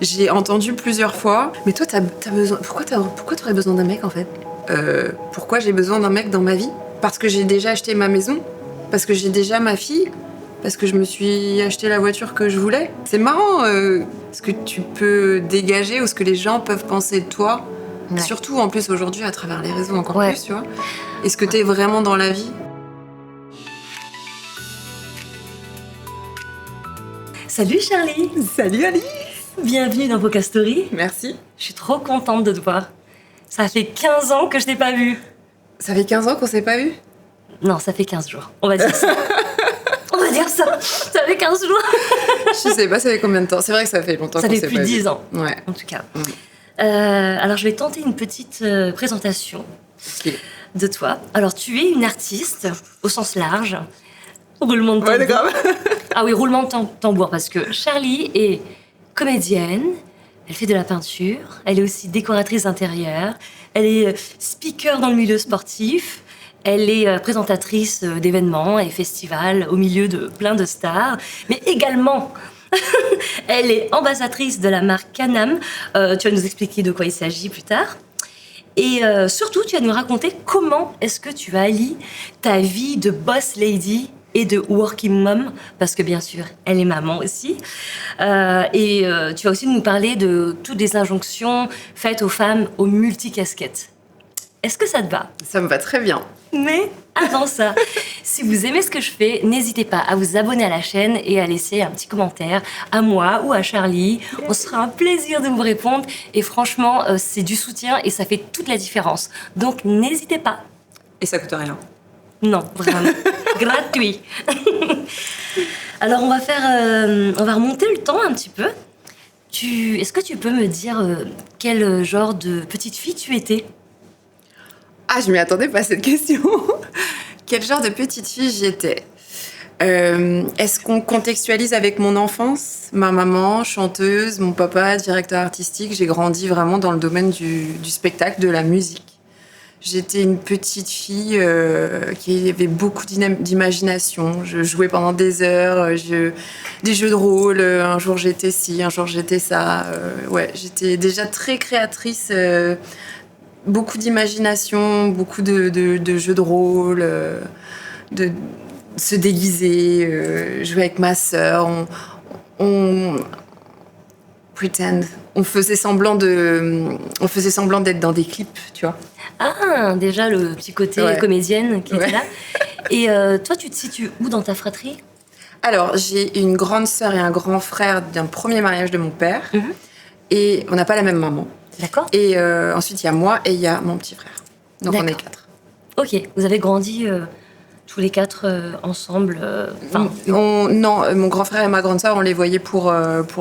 J'ai entendu plusieurs fois, mais toi, t'as besoin. Pourquoi t'aurais besoin d'un mec en fait Pourquoi j'ai besoin d'un mec dans ma vie? Parce que j'ai déjà acheté ma maison? Parce que j'ai déjà ma fille? Parce que je me suis acheté la voiture que je voulais? C'est marrant ce que tu peux dégager ou ce que les gens peuvent penser de toi. Ouais. Surtout en plus aujourd'hui à travers les réseaux encore Ouais. plus, tu vois. Est-ce que t'es vraiment dans la vie? Salut Charlie, Salut Ali! bienvenue dans Podcast Story. Merci. Je suis trop contente de te voir. Ça fait 15 ans que je t'ai pas vue. Ça fait 15 ans qu'on s'est pas vu? Non, ça fait 15 jours. On va dire ça. On va dire ça. Ça fait 15 jours. Je sais pas, ça fait combien de temps? C'est vrai que ça fait longtemps Ça qu'on fait s'est plus pas de vu. 10 ans, Ouais. en tout cas. Mm. Alors, je vais tenter une petite présentation Ok. de toi. Alors, tu es une artiste au sens large. Roulement de tambour. Ouais, grave. Ah oui, roulement de tambour, parce que Charlie est comédienne, elle fait de la peinture, elle est aussi décoratrice d'intérieur, elle est speaker dans le milieu sportif, elle est présentatrice d'événements et festivals au milieu de plein de stars, mais également, elle est ambassadrice de la marque Canam. Tu vas nous expliquer de quoi il s'agit plus tard. Et surtout, tu vas nous raconter comment est-ce que tu allies ta vie de boss lady et de working mom, parce que bien sûr, elle est maman aussi. Et tu vas aussi nous parler de toutes les injonctions faites aux femmes aux multicasquettes. Est-ce que ça te va? Ça me va très bien. Mais avant ça, si vous aimez ce que je fais, n'hésitez pas à vous abonner à la chaîne et à laisser un petit commentaire à moi ou à Charlie. On sera un plaisir de vous répondre. Et franchement, c'est du soutien et ça fait toute la différence. Donc n'hésitez pas. Et ça coûte rien. Non, vraiment. Gratuit. Alors, on va remonter le temps un petit peu. Est-ce que tu peux me dire quel genre de petite fille tu étais? Ah, je m'y attendais pas à cette question. Quel genre de petite fille j'étais? Est-ce qu'on contextualise avec mon enfance? Ma maman, chanteuse, mon papa, directeur artistique. J'ai grandi vraiment dans le domaine du spectacle, de la musique. J'étais une petite fille qui avait beaucoup d'imagination. Je jouais pendant des heures, des jeux de rôle. Un jour j'étais ci, un jour j'étais ça. Ouais, j'étais déjà très créatrice. Beaucoup d'imagination, beaucoup de jeux de rôle, de se déguiser, jouer avec ma sœur. On faisait semblant d'être dans des clips, tu vois. Ah, déjà le petit côté Ouais. comédienne qui était Ouais. là. Et toi, tu te situes où dans ta fratrie? Alors, j'ai une grande sœur et un grand frère d'un premier mariage de mon père. Mhm. Et on n'a pas la même maman. D'accord. Et ensuite, il y a moi et il y a mon petit frère. Donc, on est D'accord. 4. Ok, vous avez grandi tous les 4 ensemble. Non, mon grand frère et ma grande sœur, on les voyait pour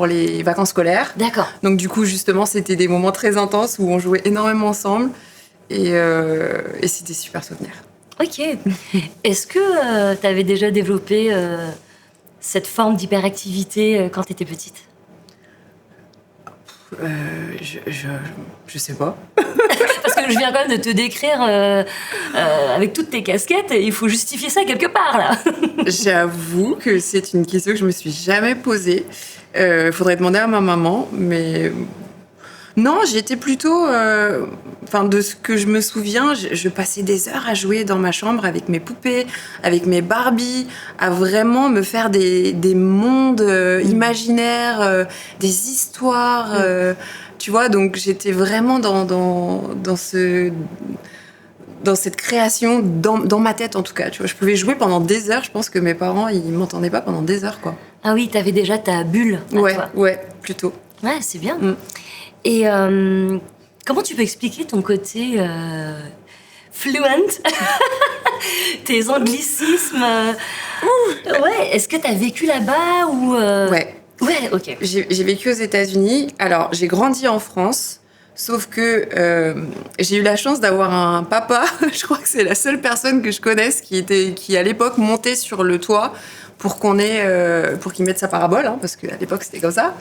les vacances scolaires. D'accord. Donc, du coup, justement, c'était des moments très intenses où on jouait énormément ensemble. Et c'était super souvenir. Ok. Est-ce que tu avais déjà développé cette forme d'hyperactivité quand tu étais petite? Je sais pas. Parce que je viens quand même de te décrire avec toutes tes casquettes, et il faut justifier ça quelque part, là. J'avoue que c'est une question que je me suis jamais posée. Faudrait demander à ma maman, mais non, j'étais plutôt, de ce que je me souviens, je passais des heures à jouer dans ma chambre avec mes poupées, avec mes Barbies, à vraiment me faire des mondes imaginaires, des histoires, tu vois. Donc j'étais vraiment dans cette création, dans ma tête en tout cas. Tu vois, je pouvais jouer pendant des heures. Je pense que mes parents, ils m'entendaient pas pendant des heures, quoi. Ah oui, t'avais déjà ta bulle à toi. Ouais, plutôt. Ouais, c'est bien. Mm. Et comment tu peux expliquer ton côté fluent, tes anglicismes Ouais, est-ce que t'as vécu là-bas ou Ouais. Ouais, ok. J'ai vécu aux États-Unis. Alors, j'ai grandi en France, sauf que j'ai eu la chance d'avoir un papa. Je crois que c'est la seule personne que je connaisse qui à l'époque montait sur le toit pour qu'il mette sa parabole, hein, parce qu'à l'époque c'était comme ça.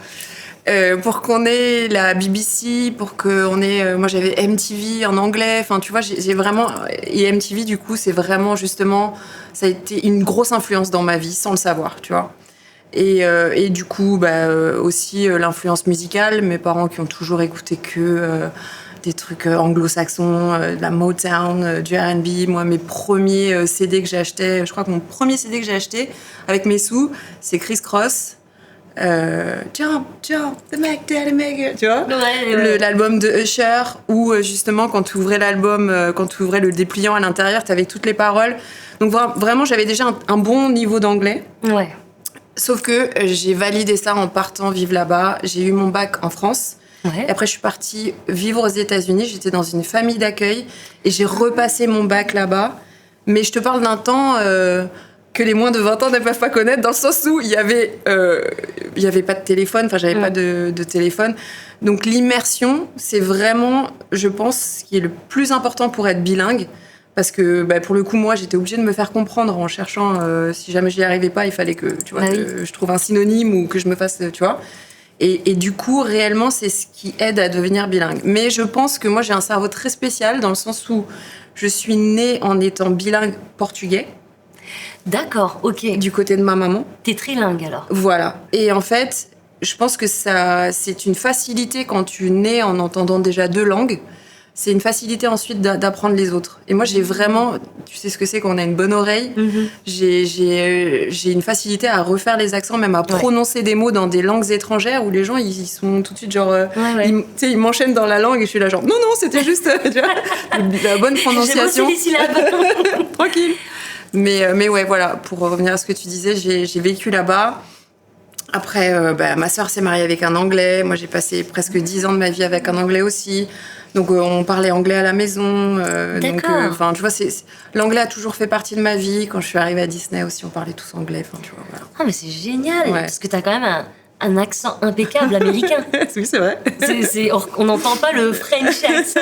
Pour qu'on ait la BBC, pour qu'on ait... moi, j'avais MTV en anglais. Enfin, tu vois, j'ai vraiment... Et MTV, du coup, c'est vraiment, justement... Ça a été une grosse influence dans ma vie, sans le savoir, tu vois. Et du coup, aussi l'influence musicale. Mes parents qui ont toujours écouté que des trucs anglo-saxons, de la Motown, du R&B. Moi, mes premiers CD que j'ai achetés, je crois que mon premier CD que j'ai acheté avec mes sous, c'est Criss Cross. Jump, the Mac Daddy Make, tu vois, l'album de Usher, où justement quand tu ouvrais l'album, quand tu ouvrais le dépliant à l'intérieur, tu avais toutes les paroles. Donc vraiment, j'avais déjà un bon niveau d'anglais. Ouais. Sauf que j'ai validé ça en partant vivre là-bas. J'ai eu mon bac en France. Ouais. Et après, je suis partie vivre aux États-Unis. J'étais dans une famille d'accueil et j'ai repassé mon bac là-bas. Mais je te parle d'un temps que les moins de 20 ans ne peuvent pas connaître, dans le sens où il y avait pas de téléphone. Enfin, j'avais pas de téléphone. Donc l'immersion, c'est vraiment, je pense, ce qui est le plus important pour être bilingue. Parce que pour le coup, moi, j'étais obligée de me faire comprendre en cherchant, si jamais je n'y arrivais pas, il fallait que, tu vois, que je trouve un synonyme ou que je me fasse, tu vois. Et du coup, réellement, c'est ce qui aide à devenir bilingue. Mais je pense que moi, j'ai un cerveau très spécial dans le sens où je suis née en étant bilingue portugais. D'accord, ok. Du côté de ma maman. T'es trilingue alors. Voilà. Et en fait, je pense que c'est une facilité quand tu nais en entendant déjà 2 langues. C'est une facilité ensuite d'apprendre les autres. Et moi, j'ai vraiment... Tu sais ce que c'est quand on a une bonne oreille. J'ai une facilité à refaire les accents, même à prononcer des mots dans des langues étrangères où les gens, ils sont tout de suite genre... Ils m'enchaînent dans la langue et je suis là genre... Non, c'était juste tu vois, la bonne prononciation. J'ai aussi les syllabes. Tranquille. Mais ouais, voilà. Pour revenir à ce que tu disais, j'ai vécu là-bas. Après, ma sœur s'est mariée avec un Anglais. Moi, j'ai passé presque 10 ans de ma vie avec un Anglais aussi. Donc, on parlait anglais à la maison. D'accord. Tu vois, l'anglais a toujours fait partie de ma vie. Quand je suis arrivée à Disney aussi, on parlait tous anglais. Enfin, tu vois, voilà. Ah, mais c'est génial, parce que t'as quand même un accent impeccable américain. Oui, c'est vrai. On n'entend pas le French accent.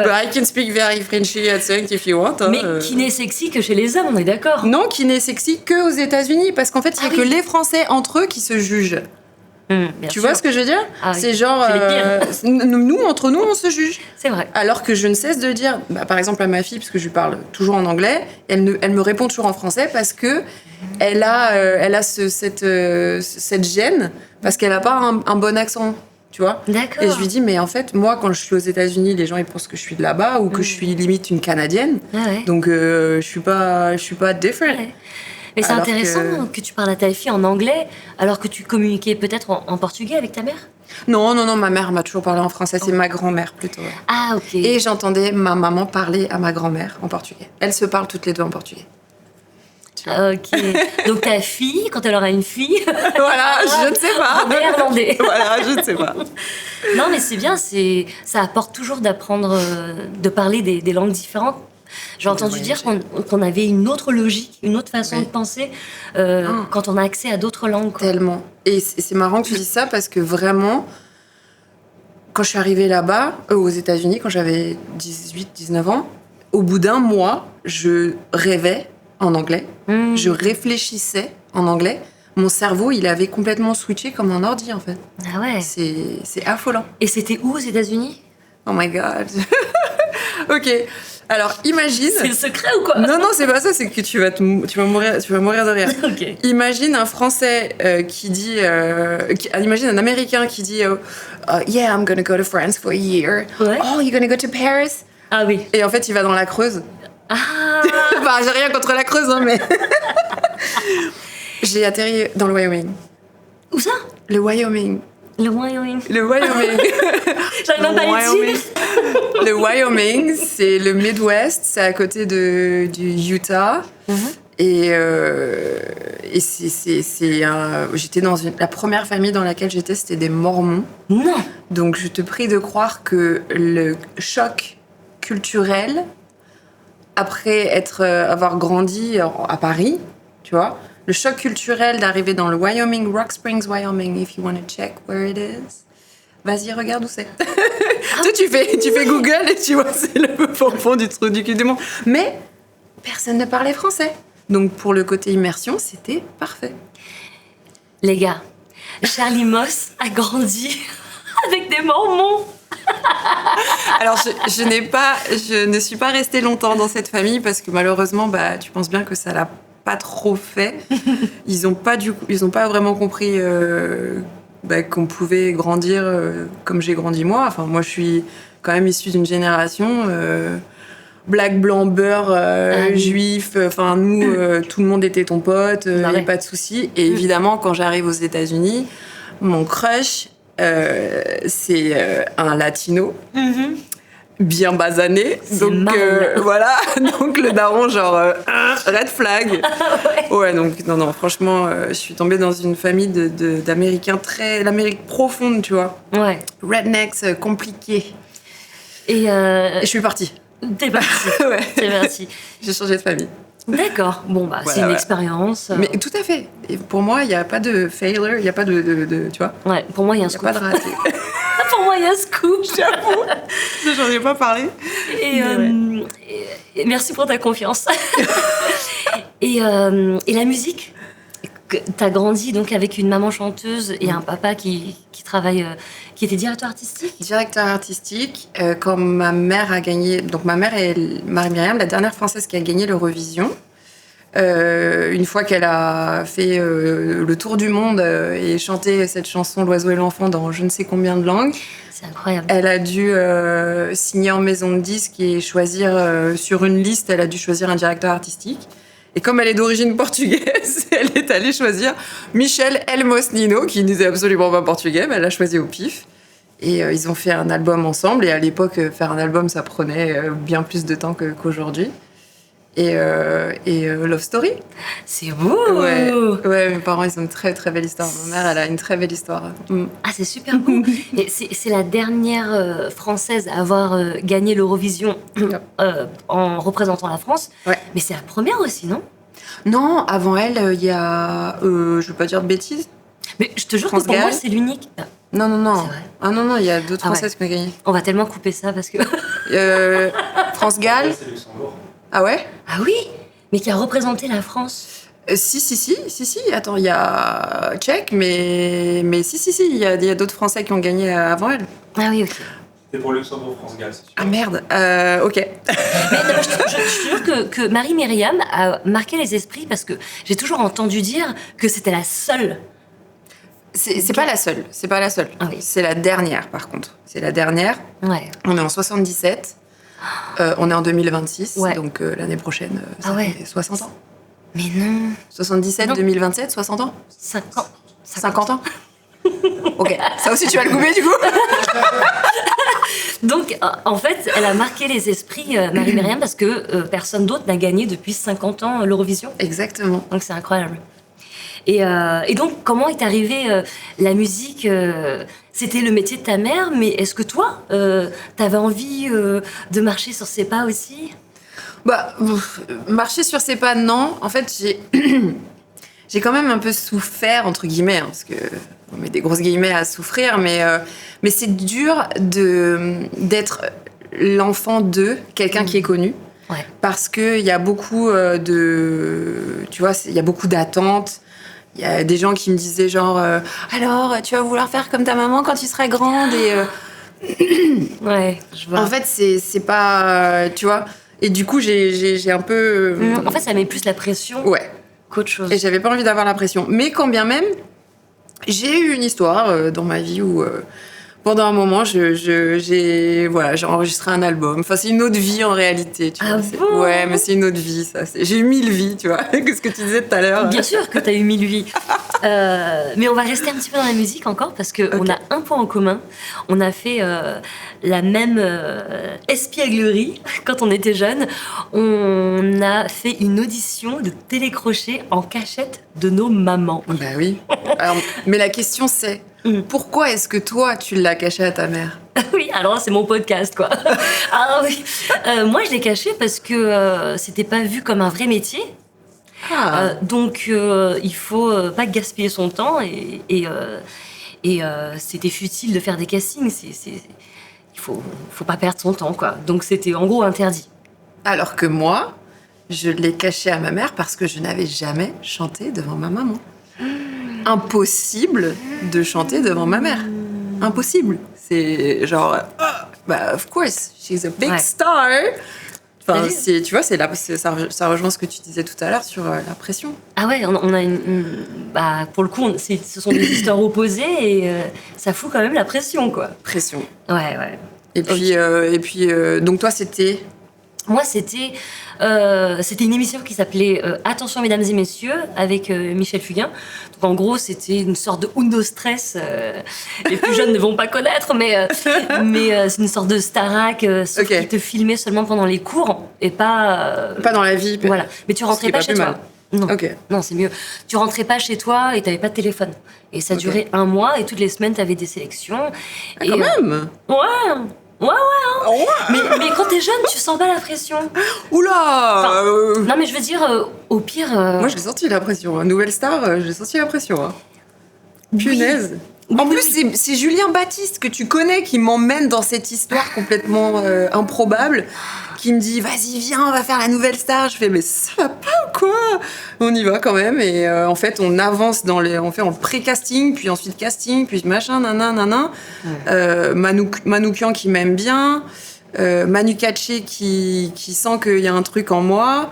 But I can speak very Frenchy accent if you want. Mais qui n'est sexy que chez les hommes, on est d'accord? Non, qui n'est sexy que aux États-Unis. Parce qu'en fait, il n'y a que les Français entre eux qui se jugent. Tu vois ce que je veux dire? C'est genre... nous, entre nous, on se juge. C'est vrai. Alors que je ne cesse de dire, par exemple à ma fille, parce que je lui parle toujours en anglais, elle me répond toujours en français parce que elle a cette gêne, parce qu'elle n'a pas un bon accent, tu vois? D'accord. Et je lui dis, mais en fait, moi, quand je suis aux États-Unis, les gens, ils pensent que je suis de là-bas ou que je suis limite une Canadienne. Donc, je suis pas different. Ouais. Mais c'est intéressant que tu parles à ta fille en anglais, alors que tu communiquais peut-être en portugais avec ta mère? Non, ma mère m'a toujours parlé en français, c'est ma grand-mère plutôt. Ouais. Ah, ok. Et j'entendais ma maman parler à ma grand-mère en portugais. Elles se parlent toutes les deux en portugais. Ok. Donc ta fille, quand elle aura une fille... Voilà, je ne sais pas. Néerlandais. Voilà, je ne sais pas. Non, mais c'est bien, ça apporte toujours d'apprendre, de parler des langues différentes. J'ai entendu dire qu'on avait une autre logique, une autre façon de penser quand on a accès à d'autres langues. Quoi. Tellement. Et c'est marrant que tu dises ça parce que vraiment, quand je suis arrivée là-bas, aux États-Unis, quand j'avais 18-19 ans, au bout d'un mois, je rêvais en anglais, je réfléchissais en anglais. Mon cerveau, il avait complètement switché comme un ordi, en fait. Ah ouais. C'est affolant. Et c'était où aux États-Unis? Oh my God. Ok. Alors, imagine... C'est le secret ou quoi? Non, c'est pas ça, c'est que tu vas mourir de rire. Okay. Imagine un Français qui dit... imagine un Américain qui dit Yeah, I'm gonna go to France for a year. Ouais. Oh, you're gonna go to Paris? Ah oui. Et en fait, il va dans la Creuse. Ah. J'ai rien contre la Creuse, hein, mais... J'ai atterri dans le Wyoming. Où ça? Le Wyoming. Le Wyoming. Le Wyoming. J'arrive même pas à le dire. Le Wyoming, c'est le Midwest, c'est à côté du Utah. Et j'étais dans la première famille dans laquelle j'étais, c'était des Mormons. Non. Donc je te prie de croire que le choc culturel, après avoir grandi à Paris, tu vois, le choc culturel d'arriver dans le Wyoming, Rock Springs, Wyoming, if you want to check where it is. Vas-y, regarde où c'est. Toi, tu fais Google et tu vois, c'est le fond du trou du cul du monde. Mais personne ne parlait français. Donc, pour le côté immersion, c'était parfait. Les gars, Charlie Moss a grandi avec des Mormons. Alors, je ne suis pas restée longtemps dans cette famille parce que malheureusement, tu penses bien que ça l'a pas trop fait. Ils ont pas vraiment compris qu'on pouvait grandir comme j'ai grandi moi. Enfin, moi, je suis quand même issue d'une génération black, blanc, beurre, juif. Enfin, nous, tout le monde était ton pote, il n'y avait pas de souci. Et évidemment, quand j'arrive aux États-Unis, mon crush, c'est un latino. Bien basané, donc voilà, donc le daron genre red flag. Ouais, donc non, franchement, je suis tombée dans une famille d'Américains l'Amérique profonde, tu vois. Ouais. Rednecks, compliqués. Et je suis partie. T'es partie. Ouais. T'es partie. J'ai changé de famille. D'accord. Bon bah voilà, c'est une expérience. Mais tout à fait. Et pour moi, il n'y a pas de failure, il n'y a pas de tu vois. Ouais. Pour moi, il y a un scoop. Il n'y a pas de raté. Pour moi, il y a un scoop. J'avoue. J'en ai pas parlé. Et merci pour ta confiance. et la musique, t'as grandi donc avec une maman chanteuse et un papa qui travaille, qui était directeur artistique. Directeur artistique. Quand ma mère a gagné, donc ma mère est Marie-Myriam, la dernière Française qui a gagné l'Eurovision. Une fois qu'elle a fait le tour du monde et chanté cette chanson L'oiseau et l'enfant dans je ne sais combien de langues, c'est incroyable. Elle a dû signer en maison de disques et choisir sur une liste, elle a dû choisir un directeur artistique. Et comme elle est d'origine portugaise, elle est allée choisir Michel Elmos Nino, qui ne disait absolument pas portugais, mais elle l'a choisi au pif. Et ils ont fait un album ensemble. Et à l'époque, faire un album, ça prenait bien plus de temps qu'aujourd'hui. Et Love Story. C'est beau. Ouais, mes parents, ils ont une très très belle histoire. Ma mère, elle a une très belle histoire. Ah, c'est super beau. Et c'est la dernière Française à avoir gagné l'Eurovision en représentant la France. Ouais. Mais c'est la première aussi, non? Non, avant elle, il y a... je veux pas dire de bêtises. Mais je te jure que pour moi, c'est l'unique. Non. C'est vrai. Ah non, il y a d'autres Françaises qui ont gagné. On va tellement couper ça parce que... France Gall. C'est Luxembourg. Ah ouais? Ah oui? Mais qui a représenté la France? Si. Attends, il y a Tchèque, mais si, il y a d'autres Français qui ont gagné avant elle. Ah oui, ok. C'est pour Luxembourg, France Gall, c'est sûr. Ah merde, ok. Mais non, je jure que Marie-Myriam a marqué les esprits parce que j'ai toujours entendu dire que c'était la seule. C'est pas la seule, Ah oui. C'est la dernière, par contre. C'est la dernière. Ouais. On est en 77. On est en 2026, ouais. Donc l'année prochaine, ça fait 60 ans. Mais non. 77, non. 2027, 60 ans 50 ans. Ok, ça aussi tu vas le couper du coup. Donc, en fait, elle a marqué les esprits, Marie-Myriam, parce que personne d'autre n'a gagné depuis 50 ans l'Eurovision. Exactement. Donc c'est incroyable. Et donc, comment est arrivée la musique C'était le métier de ta mère, mais est-ce que toi, t'avais envie de marcher sur ses pas aussi? Marcher sur ses pas, non. En fait, j'ai quand même un peu souffert, entre guillemets, hein, parce que on met des grosses guillemets à souffrir, mais c'est dur d'être l'enfant de quelqu'un qui est connu. Ouais. Parce qu'il y a beaucoup tu vois, il y a beaucoup d'attentes. Il y a des gens qui me disaient genre alors tu vas vouloir faire comme ta maman quand tu seras grande ouais, je vois. En fait c'est pas tu vois, et du coup j'ai un peu en fait ça met plus la pression qu'autre chose. Et j'avais pas envie d'avoir la pression, mais quand bien même j'ai eu une histoire dans ma vie où pendant un moment, j'ai enregistré un album. Enfin, c'est une autre vie en réalité. Tu vois. Bon ouais, mais c'est une autre vie, ça. J'ai eu 1000 vies, tu vois. Qu'est-ce que tu disais tout à l'heure? Bien sûr que tu as eu 1000 vies. Mais on va rester un petit peu dans la musique encore parce qu'on a un point en commun. On a fait la même espièglerie quand on était jeunes. On a fait une audition de télécrochet en cachette de nos mamans. Bah oui. Alors, mais la question c'est... Pourquoi est-ce que toi, tu l'as caché à ta mère? Oui, alors c'est mon podcast, quoi. Ah oui. Moi, je l'ai caché parce que c'était pas vu comme un vrai métier. Donc, il faut pas gaspiller son temps et c'était futile de faire des castings. Il faut pas perdre son temps, quoi. Donc, c'était en gros interdit. Alors que moi, je l'ai caché à ma mère parce que je n'avais jamais chanté devant ma maman. Impossible de chanter devant ma mère. Impossible. C'est genre, of course, she's a big star. Enfin, Vas-y. tu vois, ça rejoint ce que tu disais tout à l'heure sur la pression. Ah ouais, on a bah, pour le coup, ce sont des histoires opposées et ça fout quand même la pression, quoi. Pression. Ouais. Et puis, donc toi, c'était... Moi, c'était une émission qui s'appelait Attention mesdames et messieurs avec Michel Fugain. Donc en gros, c'était une sorte de Uno Stress. Les plus jeunes ne vont pas connaître, mais c'est une sorte de Starac, sauf Ok. qu'il te filmait seulement pendant les cours et pas. Pas dans la vie. Voilà. Mais tu Ce qui rentrais est pas pas chez plus toi. mal. Non. Ok. Non, c'est mieux. Tu rentrais pas chez toi et t'avais pas de téléphone. Et ça Ok. durait 1 mois et toutes les semaines t'avais des sélections. Ah, quand même. Ouais. Oh, Mais quand t'es jeune, tu sens pas la pression. oula. Non, mais je veux dire, au pire. Moi, j'ai senti la pression. Hein. Nouvelle star, j'ai senti la pression. Hein. Punaise. En plus, c'est Julien Baptiste que tu connais qui m'emmène dans cette histoire complètement improbable, qui me dit vas-y viens on va faire la nouvelle star. Je fais mais ça va pas ou quoi? On y va quand même et en fait on avance on fait en pré-casting puis ensuite casting puis machin nanana. Manoukian qui m'aime bien, Manu Katché qui sent qu'il y a un truc en moi.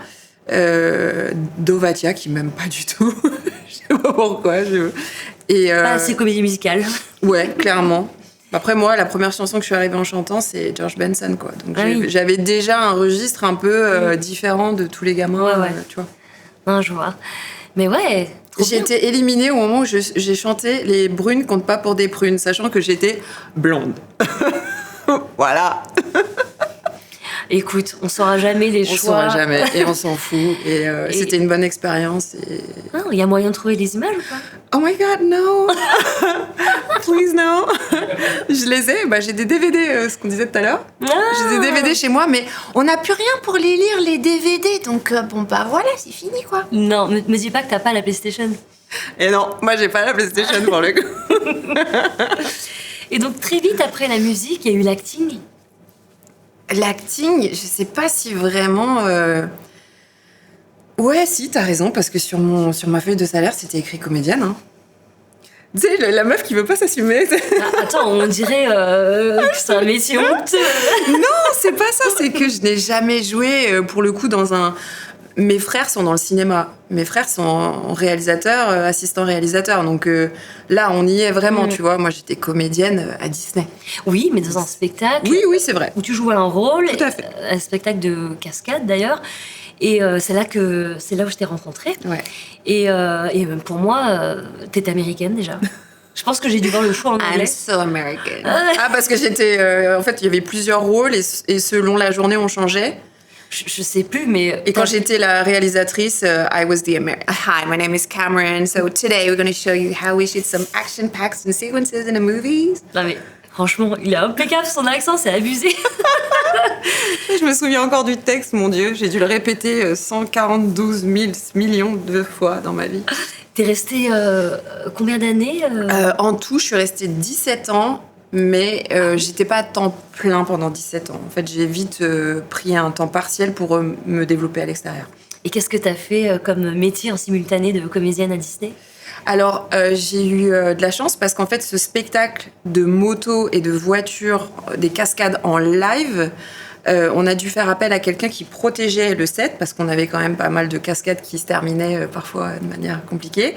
Dovatia qui m'aime pas du tout. Je sais pas pourquoi. C'est comédie musicale. Ouais, clairement. Après, moi, la première chanson que je suis arrivée en chantant, c'est George Benson, quoi. Donc, j'avais déjà un registre un peu différent de tous les gamins, Ouais. tu vois. Non, je vois. Mais ouais. J'ai été éliminée au moment où j'ai chanté Les brunes comptent pas pour des prunes, sachant que j'étais blonde. Voilà. Écoute, on saura jamais les On choix. saura jamais et on s'en fout. Et c'était une bonne expérience. Il y a moyen de trouver des images ou pas? Oh my god, no! Please, no! Je les ai, j'ai des DVD, ce qu'on disait tout à l'heure. J'ai des DVD chez moi, mais on n'a plus rien pour les lire, les DVD. Donc, voilà, c'est fini, quoi. Non, me dis pas que t'as pas la PlayStation. Et non, moi, j'ai pas la PlayStation pour le coup. Et donc, très vite après la musique, il y a eu l'acting. L'acting, je sais pas si vraiment... Ouais, si, t'as raison, parce que sur ma feuille de salaire, c'était écrit comédienne. Hein. Tu sais, la meuf qui veut pas s'assumer. Attends, on dirait que c'est un métier honteux. Non, c'est pas ça, c'est que je n'ai jamais joué, pour le coup, dans un... Mes frères sont dans le cinéma. Mes frères sont réalisateurs, assistants réalisateurs. Donc là, on y est vraiment, tu vois. Moi, j'étais comédienne à Disney. Oui, mais dans un spectacle. Oui, c'est vrai. Où tu jouais un rôle. Tout à fait. Un spectacle de cascade, d'ailleurs. Et c'est là où je t'ai rencontrée. Ouais. Et pour moi, t'es américaine déjà. Je pense que j'ai dû voir le choix en anglais. I'm so American. Parce que j'étais... en fait, il y avait plusieurs rôles et selon la journée, on changeait. Je sais plus, mais... Et quand j'étais la réalisatrice, I was the American. Hi, my name is Cameron. So today we're going to show you how we shoot some action packs and sequences in the movies. Non mais franchement, il est impeccable son accent, c'est abusé. Je me souviens encore du texte, mon Dieu. J'ai dû le répéter 142 000 millions de fois dans ma vie. T'es restée combien d'années En tout, je suis restée 17 ans. Mais j'étais pas à temps plein pendant 17 ans. En fait, j'ai vite pris un temps partiel pour me développer à l'extérieur. Et qu'est-ce que t'as fait comme métier en simultané de comédienne à Disney? Alors, j'ai eu de la chance parce qu'en fait, ce spectacle de moto et de voiture, des cascades en live, on a dû faire appel à quelqu'un qui protégeait le set parce qu'on avait quand même pas mal de cascades qui se terminaient parfois de manière compliquée.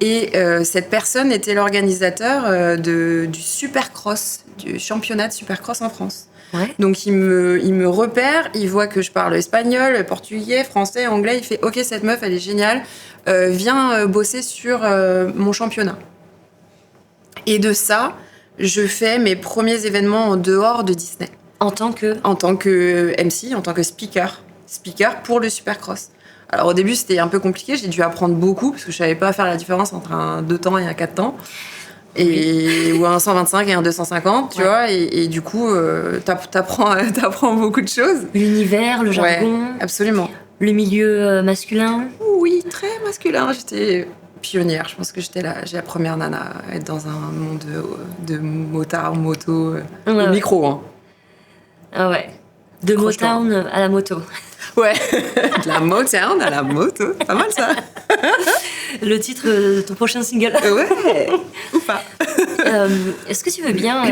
Et cette personne était l'organisateur du Supercross, du championnat de Supercross en France. Ouais. Donc il me repère, il voit que je parle espagnol, portugais, français, anglais. Il fait « Ok, cette meuf, elle est géniale. Viens bosser sur mon championnat. » Et de ça, je fais mes premiers événements en dehors de Disney. En tant que MC, en tant que speaker pour le Supercross. Alors au début, c'était un peu compliqué, j'ai dû apprendre beaucoup, parce que je savais pas faire la différence entre un 2 temps et un 4 temps, ou un 125 et un 250, tu vois, et du coup, t'apprends beaucoup de choses. l'univers, le jargon, Ouais, absolument. le milieu masculin. Oui, très masculin, j'étais pionnière, je pense que j'ai la première nana à être dans un monde de motard, moto, au micro. Hein. Ah ouais. De Franchement. Motown à la moto. Ouais, de la Motown à la moto, pas mal ça. Le titre de ton prochain single. Ouais, ou pas. Est-ce que tu veux bien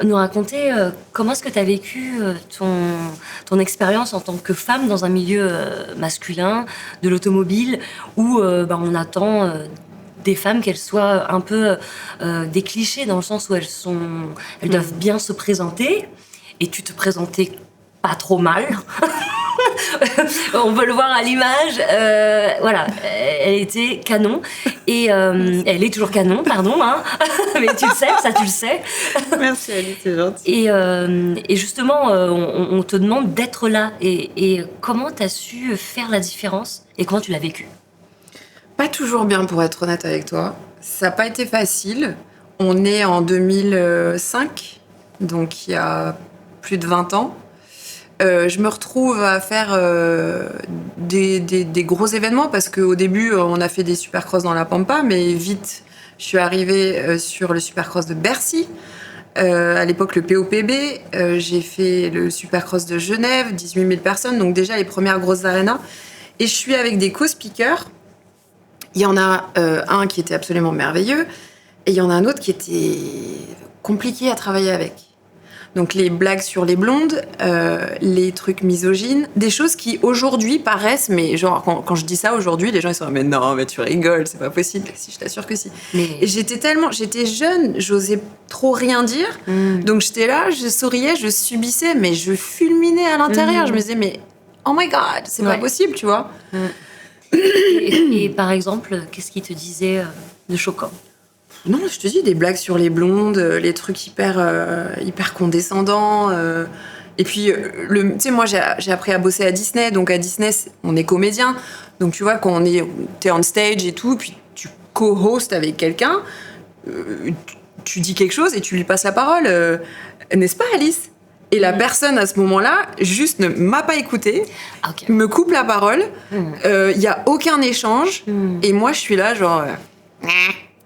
nous raconter comment est-ce que tu as vécu ton expérience en tant que femme dans un milieu masculin, de l'automobile, où on attend des femmes qu'elles soient un peu des clichés, dans le sens où elles doivent bien se présenter, et tu te présentais pas trop mal. On peut le voir à l'image. Voilà, elle était canon. Et elle est toujours canon, pardon. Hein. Mais tu le sais, ça tu le sais. Merci Alice, c'est gentil. Et justement, on te demande d'être là. Et comment tu as su faire la différence et comment tu l'as vécu? Pas toujours bien, pour être honnête avec toi. Ça n'a pas été facile. On est en 2005, donc il y a plus de 20 ans. Je me retrouve à faire des gros événements parce qu'au début, on a fait des supercross dans la Pampa, mais vite, je suis arrivée sur le supercross de Bercy. À l'époque, le POPB. J'ai fait le supercross de Genève, 18 000 personnes, donc déjà les premières grosses arénas. Et je suis avec des co-speakers. Il y en a un qui était absolument merveilleux et il y en a un autre qui était compliqué à travailler avec. Donc les blagues sur les blondes, les trucs misogynes, des choses qui aujourd'hui paraissent, mais genre quand je dis ça aujourd'hui, les gens ils sont mais non, mais tu rigoles, c'est pas possible. Si, je t'assure que si. Mais... Et j'étais jeune, j'osais trop rien dire, donc j'étais là, je souriais, je subissais, mais je fulminais à l'intérieur. Je me disais mais oh my god, c'est pas possible, tu vois. Et par exemple, qu'est-ce qui te disait de choquant? Non, je te dis, des blagues sur les blondes, les trucs hyper condescendants. Et puis, tu sais, moi, j'ai appris à bosser à Disney. Donc, à Disney, on est comédien. Donc, tu vois, quand t'es on stage et tout, puis tu co-hostes avec quelqu'un, tu dis quelque chose et tu lui passes la parole. N'est-ce pas, Alice? Et la personne, à ce moment-là, juste ne m'a pas écoutée, me coupe la parole. Il n'y a aucun échange. Et moi, je suis là, genre...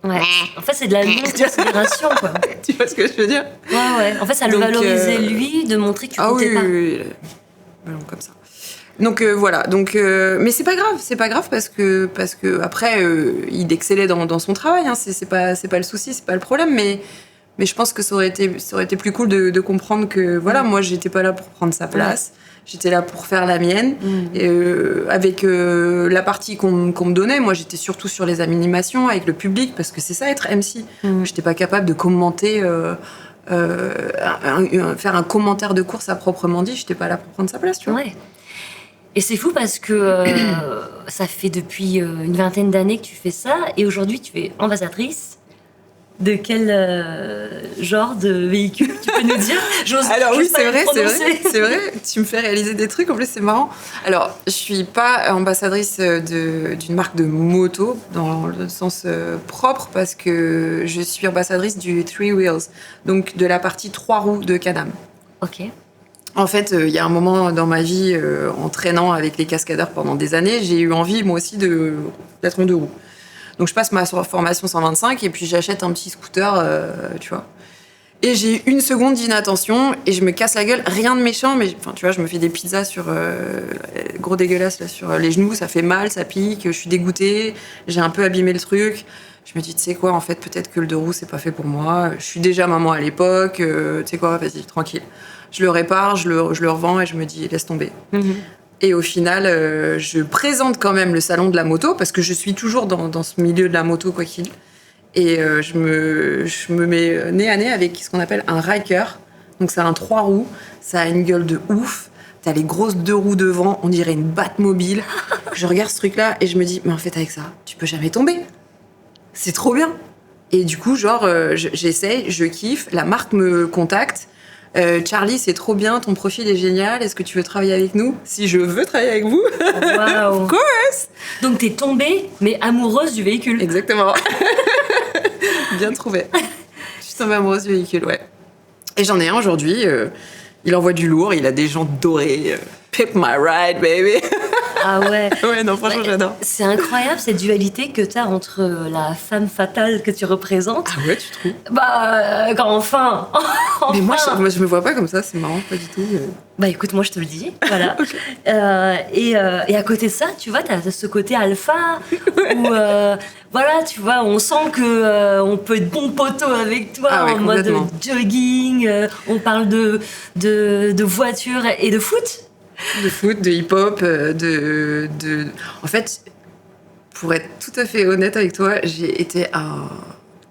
Ouais. En fait, c'est de la non-considération, quoi. Tu vois ce que je veux dire? Ouais. En fait, ça le valorisait, lui, de montrer que tu comptais pas. Oui. Comme ça. Donc, voilà. Donc, mais c'est pas grave parce que après, il excellait dans son travail. Hein. C'est pas le souci, c'est pas le problème. Mais je pense que ça aurait été plus cool de comprendre que, voilà, moi, j'étais pas là pour prendre sa place. J'étais là pour faire la mienne. Et, avec la partie qu'on me donnait, moi j'étais surtout sur les animations avec le public, parce que c'est ça être MC. J'étais pas capable de commenter, faire un commentaire de course à proprement dit. J'étais pas là pour prendre sa place, tu vois. Ouais. Et c'est fou parce que ça fait depuis une vingtaine d'années que tu fais ça, et aujourd'hui tu es ambassadrice. De quel genre de véhicule tu peux nous dire? Alors oui, c'est vrai. Tu me fais réaliser des trucs. En plus, c'est marrant. Alors, je suis pas ambassadrice d'une marque de moto dans le sens propre, parce que je suis ambassadrice du Three Wheels, donc de la partie 3 roues de Can-Am. Ok. En fait, il y a un moment dans ma vie, en traînant avec les cascadeurs pendant des années, j'ai eu envie, moi aussi, d'être en 2 roues. Donc, je passe ma formation 125 et puis j'achète un petit scooter, tu vois. Et j'ai une seconde d'inattention et je me casse la gueule. Rien de méchant, mais enfin, tu vois, je me fais des pizzas sur gros dégueulasse là, sur les genoux. Ça fait mal, ça pique. Je suis dégoûtée. J'ai un peu abîmé le truc. Je me dis, tu sais quoi, en fait, peut-être que le 2 roues, c'est pas fait pour moi. Je suis déjà maman à l'époque. Tu sais quoi, vas-y, tranquille. Je le répare, je le revends et je me dis, laisse tomber. Et au final, je présente quand même le salon de la moto, parce que je suis toujours dans ce milieu de la moto, quoi qu'il. Et je me mets nez à nez avec ce qu'on appelle un Ryker. Donc c'est un 3 roues, ça a une gueule de ouf. T'as les grosses 2 roues devant, on dirait une Batmobile. Je regarde ce truc-là et je me dis, mais en fait avec ça, tu peux jamais tomber. C'est trop bien. Et du coup, genre, j'essaye, je kiffe, la marque me contacte. Charlie, c'est trop bien, ton profil est génial, est-ce que tu veux travailler avec nous? Si je veux travailler avec vous, wow. Of course. Donc t'es tombée, mais amoureuse du véhicule. Exactement. Bien trouvé. Je suis tombée amoureuse du véhicule, ouais. Et j'en ai un aujourd'hui, il envoie du lourd, il a des jantes dorées. Pip my ride, baby. Ah ouais. Ouais, non, franchement, j'adore. C'est incroyable cette dualité que tu as entre la femme fatale que tu représentes. Ah ouais, tu trouves? Enfin. Mais moi, Enfin. je me vois pas comme ça, c'est marrant, pas du tout. Bah écoute, moi je te le dis, voilà. Et à côté de ça, tu vois, t'as ce côté alpha où, voilà, tu vois, on sent que on peut être bon poteau avec toi Ah ouais, en mode complètement. jogging. On parle de voiture et de foot. De foot, de hip-hop, En fait, pour être tout à fait honnête avec toi, j'ai été un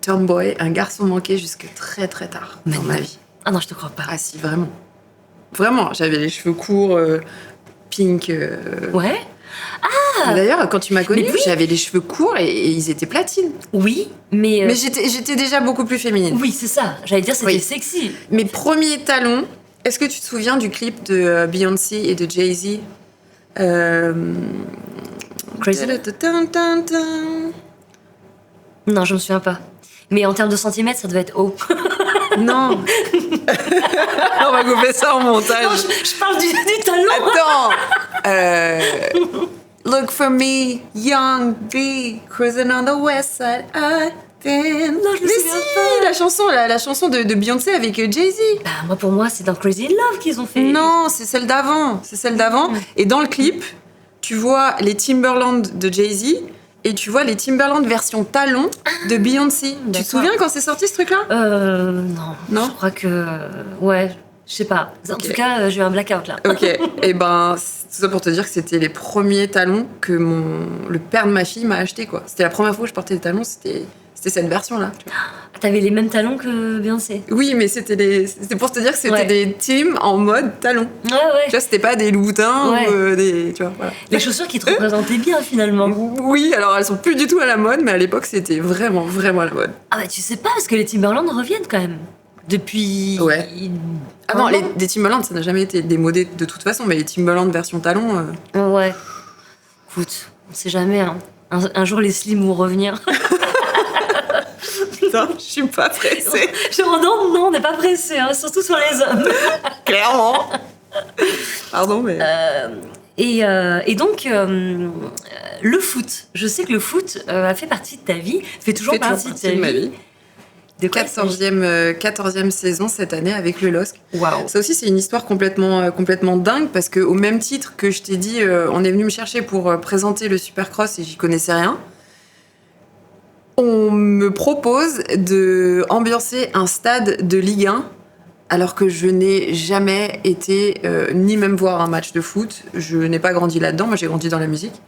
tomboy, un garçon manqué jusque très très tard dans ma vie. Ah non, je te crois pas. Ah si, vraiment. Vraiment, j'avais les cheveux courts, pink. Ouais. D'ailleurs, quand tu m'as connue, mais oui. j'avais les cheveux courts et ils étaient platines. Oui, mais. Mais j'étais déjà beaucoup plus féminine. Oui, c'est ça. J'allais dire, c'était Oui. sexy. Mes premiers talons, est-ce que tu te souviens du clip de Beyoncé et de Jay-Z Crazy. Non, je me souviens pas. Mais en termes de centimètres, ça devait être haut. Non. On va couper ça en montage. Non, je parle du talon. Attends. Look for me, young bee, cruising on the west side. I've been... Non, je me Mais souviens si, pas. la chanson de Beyoncé avec Jay-Z. Bah, moi, pour moi, c'est dans Crazy in Love qu'ils ont fait. Non, c'est celle d'avant. C'est celle d'avant. Et dans le clip, tu vois les Timberland de Jay-Z et tu vois les Timberland version talon de Beyoncé. Tu te D'accord. souviens quand c'est sorti ce truc-là? Non. Non. Je crois que. Ouais, je sais pas. En Ok. tout cas, j'ai eu un blackout là. Ok, et ben, c'est tout ça pour te dire que c'était les premiers talons que le père de ma fille m'a acheté, quoi. C'était la première fois que je portais des talons, c'était cette version-là. Tu vois. T'avais les mêmes talons que Beyoncé. Oui, mais c'était pour te dire que c'était Ouais. des teams en mode talons. Ouais, Tu ouais. vois, c'était pas des Louboutins Ouais. ou des... Tu vois, voilà. Les chaussures qui te représentaient bien finalement. Oui, alors elles sont plus du tout à la mode, mais à l'époque, c'était vraiment, vraiment à la mode. Ah bah tu sais pas, parce que les Timberland reviennent quand même. Depuis. Ouais. Ah non, un an. les Timberland, ça n'a jamais été démodé de toute façon, mais les Timberland version talon... Ouais. Écoute, on sait jamais. Hein. Un jour les slims vont revenir. Putain, je suis pas pressée. Genre non, on n'est pas pressé, hein, surtout sur les hommes. Clairement. Pardon, mais... Et donc, le foot. Je sais que le foot a fait partie de ta vie, fait toujours fait toujours partie de partie ta de ma vie. vie. De quoi 14e saison cette année avec le LOSC. Waouh. Ça aussi, c'est une histoire complètement dingue parce qu'au même titre que je t'ai dit, on est venu me chercher pour présenter le Supercross et j'y connaissais rien. On me propose de ambiancer un stade de Ligue 1 alors que je n'ai jamais été ni même voir un match de foot. Je n'ai pas grandi là-dedans, moi j'ai grandi dans la musique.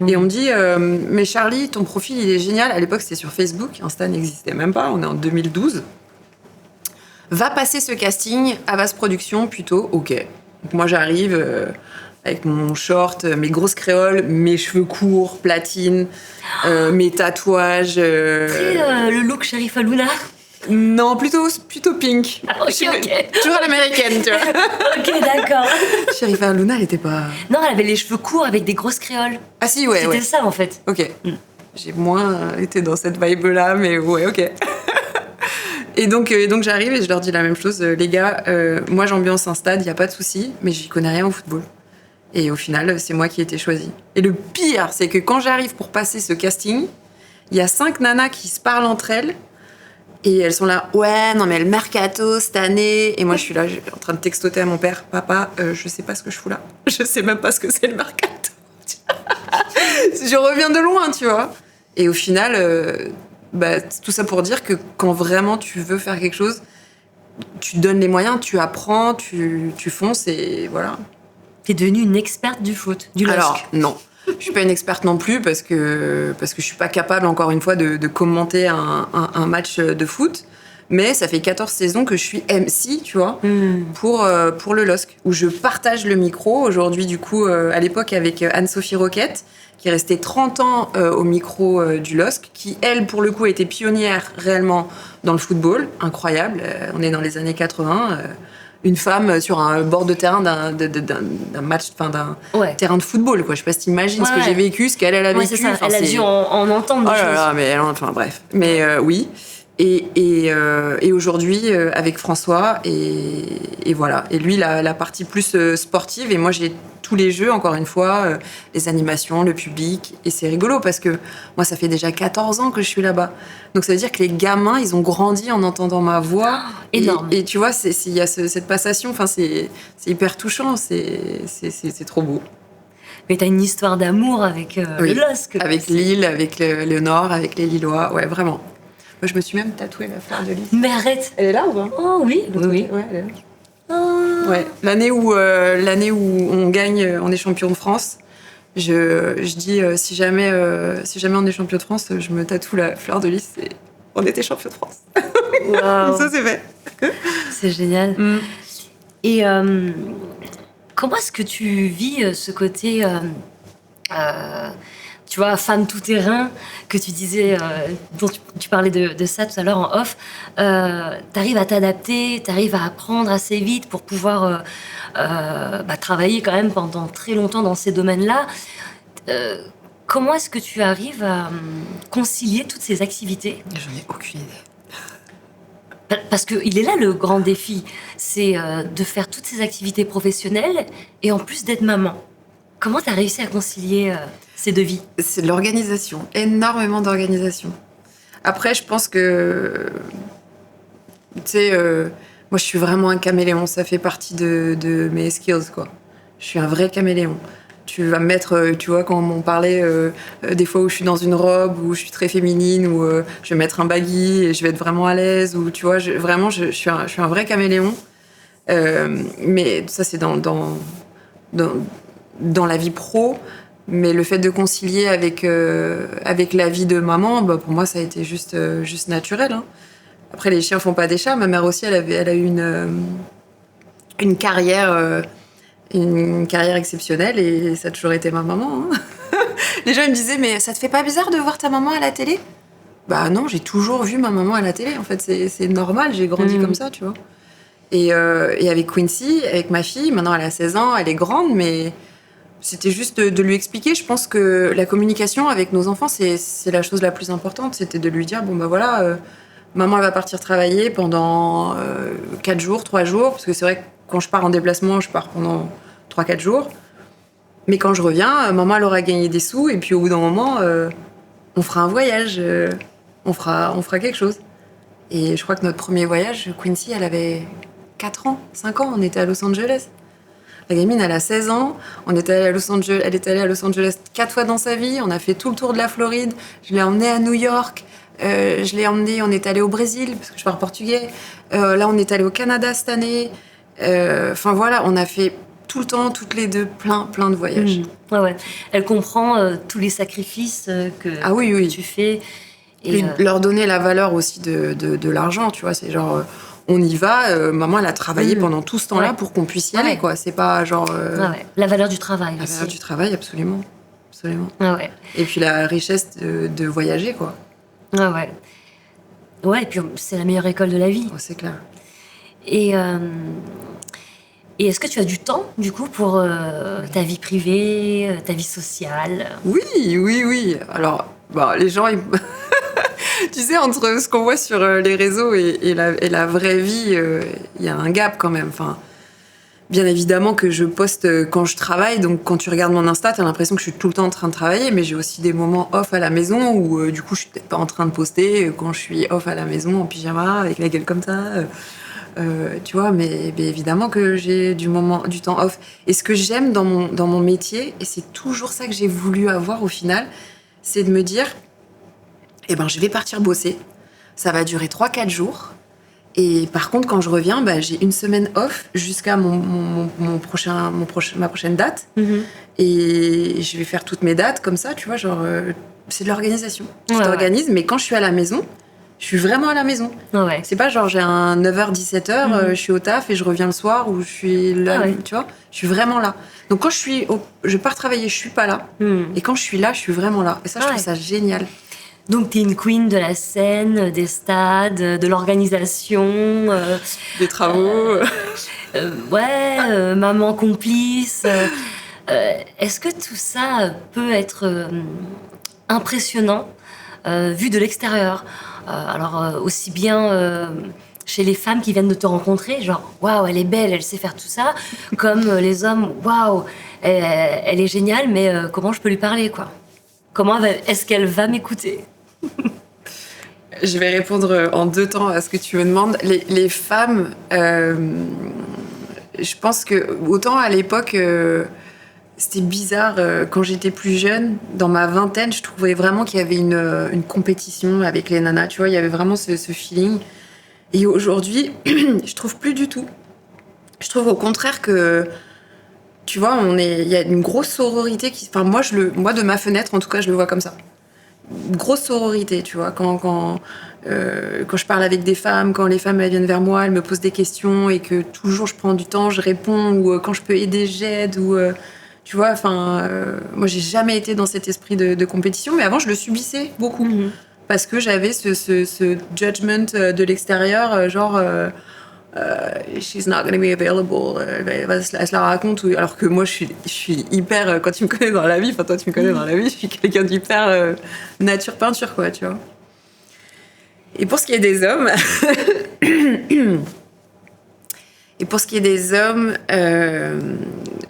Et on me dit, mais Charlie, ton profil il est génial. À l'époque c'était sur Facebook, Insta n'existait même pas, on est en 2012. Va passer ce casting à Basse Production plutôt, ok. Donc moi j'arrive avec mon short, mes grosses créoles, mes cheveux courts, platine, mes tatouages. Très le look Sheriff Aluna. Non, plutôt pink. Ah, ok, Je suis ok. toujours à l'américaine, tu vois. Ok, d'accord. Sherifa Luna, elle était pas... Non, elle avait les cheveux courts avec des grosses créoles. Ah si, ouais, C'était ouais. ça en fait. Ok. J'ai moins été dans cette vibe-là, mais ouais, ok. Et donc j'arrive et je leur dis la même chose. Les gars, moi j'ambiance un stade, il n'y a pas de souci, mais j'y connais rien au football. Et au final, c'est moi qui ai été choisie. Et le pire, c'est que quand j'arrive pour passer ce casting, il y a 5 nanas qui se parlent entre elles. Et elles sont là, ouais, non mais le mercato cette année. Et moi je suis là, en train de textoter à mon père, papa, je sais pas ce que je fous là. Je sais même pas ce que c'est le mercato. Je reviens de loin, tu vois. Et au final, tout ça pour dire que quand vraiment tu veux faire quelque chose, tu te donnes les moyens, tu apprends, tu fonces et voilà. T'es devenue une experte du foot, du LOSC. Alors, non. Je suis pas une experte non plus parce que je suis pas capable, encore une fois, de commenter un match de foot. Mais ça fait 14 saisons que je suis MC, tu vois, pour le LOSC, où je partage le micro. Aujourd'hui, du coup, à l'époque, avec Anne-Sophie Roquette, qui est restée 30 ans au micro du LOSC, qui, elle, pour le coup, a été pionnière réellement dans le football. Incroyable. On est dans les années 80. Une femme sur un bord de terrain d'un match, enfin d'un terrain de football, quoi. Je sais pas si t'imagines ce que j'ai vécu, ce qu'elle a vécu. Ouais, c'est ça. Enfin, elle a dû en entendre Oh des là choses. là, mais enfin bref. Mais oui. Et aujourd'hui, avec François, et voilà. Et lui, la partie plus sportive, et moi, j'ai tous les jeux, encore une fois, les animations, le public. Et c'est rigolo parce que moi, ça fait déjà 14 ans que je suis là-bas. Donc, ça veut dire que les gamins, ils ont grandi en entendant ma voix. Énorme. Et tu vois, il y a cette passation, enfin, c'est hyper touchant, c'est trop beau. Mais t'as une histoire d'amour avec Oui. le LOSC. Avec Lille, avec le Nord, avec les Lillois, ouais, vraiment. Moi, je me suis même tatouée la fleur de lys. Mais arrête. Elle est là ou pas? Oh oui, oui. Ouais, elle est là. Oh. Ouais. L'année où on gagne, on est champion de France, je dis si jamais on est champion de France, je me tatoue la fleur de lys et on était champion de France. Wow. Ça, c'est fait. C'est génial. Et comment est-ce que tu vis ce côté, tu vois, femme tout-terrain, que tu disais, dont tu parlais de ça tout à l'heure en off. T'arrives à t'adapter, t'arrives à apprendre assez vite pour pouvoir travailler quand même pendant très longtemps dans ces domaines-là. Comment est-ce que tu arrives à concilier toutes ces activités? J'en ai aucune idée. Parce qu'il est là le grand défi, c'est de faire toutes ces activités professionnelles et en plus d'être maman. Comment tu as réussi à concilier ces deux vies? C'est de l'organisation, énormément d'organisation. Après, je pense que, tu sais, moi je suis vraiment un caméléon, ça fait partie de mes skills, quoi. Je suis un vrai caméléon. Tu vas me mettre, tu vois, quand on parlait des fois où je suis dans une robe, où je suis très féminine, où je vais mettre un baggy et je vais être vraiment à l'aise, ou tu vois, je suis un vrai caméléon. Mais ça, c'est dans la vie pro. Mais le fait de concilier avec la vie de maman, bah, pour moi, ça a été juste naturel. Hein. Après, les chiens font pas des chats. Ma mère aussi, elle a eu une carrière. Une carrière exceptionnelle et ça a toujours été ma maman. Hein. Les gens ils me disaient mais ça te fait pas bizarre de voir ta maman à la télé? Bah non, j'ai toujours vu ma maman à la télé. En fait, c'est normal, j'ai grandi comme ça, tu vois. Et avec Quincy, avec ma fille, maintenant elle a 16 ans, elle est grande, mais c'était juste de lui expliquer. Je pense que la communication avec nos enfants, c'est la chose la plus importante. C'était de lui dire bon bah voilà, maman elle va partir travailler pendant 4 jours, 3 jours, parce que c'est vrai que quand je pars en déplacement, je pars pendant 3-4 jours. Mais quand je reviens, maman, elle aura gagné des sous. Et puis, au bout d'un moment, on fera un voyage. On fera quelque chose. Et je crois que notre premier voyage, Quincy, elle avait 4 ans, 5 ans. On était à Los Angeles. La gamine, elle a 16 ans. Elle est allée à Los Angeles 4 fois dans sa vie. On a fait tout le tour de la Floride. Je l'ai emmenée à New York. Je l'ai emmenée, on est allé au Brésil, parce que je parle portugais. Là, on est allé au Canada cette année. Enfin voilà, on a fait tout le temps, toutes les deux, plein de voyages. Ouais. Elle comprend tous les sacrifices que tu fais. Et leur donner la valeur aussi de l'argent, tu vois. C'est genre, on y va, maman, elle a travaillé pendant tout ce temps-là pour qu'on puisse y aller, quoi. C'est pas genre... La valeur du travail la aussi. La valeur du travail, absolument. Ah ouais. Et puis la richesse de voyager, quoi. Ah ouais. Ouais, et puis c'est la meilleure école de la vie. Oh, c'est clair. Et est-ce que tu as du temps, du coup, pour ta vie privée, ta vie sociale? Oui. Alors, bah, les gens, tu sais, entre ce qu'on voit sur les réseaux et la vraie vie, il y a un gap quand même. Enfin, bien évidemment que je poste quand je travaille, donc quand tu regardes mon Insta, t'as l'impression que je suis tout le temps en train de travailler, mais j'ai aussi des moments off à la maison où, du coup, je suis peut-être pas en train de poster quand je suis off à la maison en pyjama, avec la gueule comme ça. Tu vois, mais évidemment que j'ai du temps off. Et ce que j'aime dans mon métier, et c'est toujours ça que j'ai voulu avoir au final, c'est de me dire, je vais partir bosser. Ça va durer 3-4 jours. Et par contre, quand je reviens, j'ai une semaine off jusqu'à ma prochaine date. Et je vais faire toutes mes dates comme ça, tu vois, genre, c'est de l'organisation. Tu t'organises, mais quand je suis à la maison, je suis vraiment à la maison. Ouais. C'est pas genre j'ai un 9h-17h, je suis au taf et je reviens le soir ou je suis là, tu vois. Je suis vraiment là. Donc quand je pars travailler, je suis pas là. Et quand je suis là, je suis vraiment là. Et ça, je trouve ça génial. Donc t'es une queen de la scène, des stades, de l'organisation. Des travaux. Maman complice. Est-ce que tout ça peut être impressionnant vu de l'extérieur? Aussi bien chez les femmes qui viennent de te rencontrer, genre waouh, elle est belle, elle sait faire tout ça, comme les hommes, waouh, elle est géniale, mais comment je peux lui parler, quoi? Est-ce qu'elle va m'écouter? Je vais répondre en 2 temps à ce que tu me demandes. Les femmes, je pense que autant à l'époque, c'était bizarre quand j'étais plus jeune, dans ma vingtaine, je trouvais vraiment qu'il y avait une compétition avec les nanas. Tu vois, il y avait vraiment ce feeling. Et aujourd'hui, je trouve plus du tout. Je trouve au contraire que, tu vois, il y a une grosse sororité qui, enfin moi de ma fenêtre en tout cas, je le vois comme ça. Grosse sororité, tu vois, quand je parle avec des femmes, quand les femmes elles viennent vers moi, elles me posent des questions et que toujours je prends du temps, je réponds, ou quand je peux aider, j'aide, ou tu vois, enfin, moi j'ai jamais été dans cet esprit de compétition, mais avant je le subissais beaucoup parce que j'avais ce judgment de l'extérieur, genre she's not gonna be available, elle se la raconte, alors que moi je suis hyper, quand tu me connais dans la vie, enfin toi tu me connais dans la vie, je suis quelqu'un d'hyper nature peinture, quoi, tu vois. Et pour ce qui est des hommes,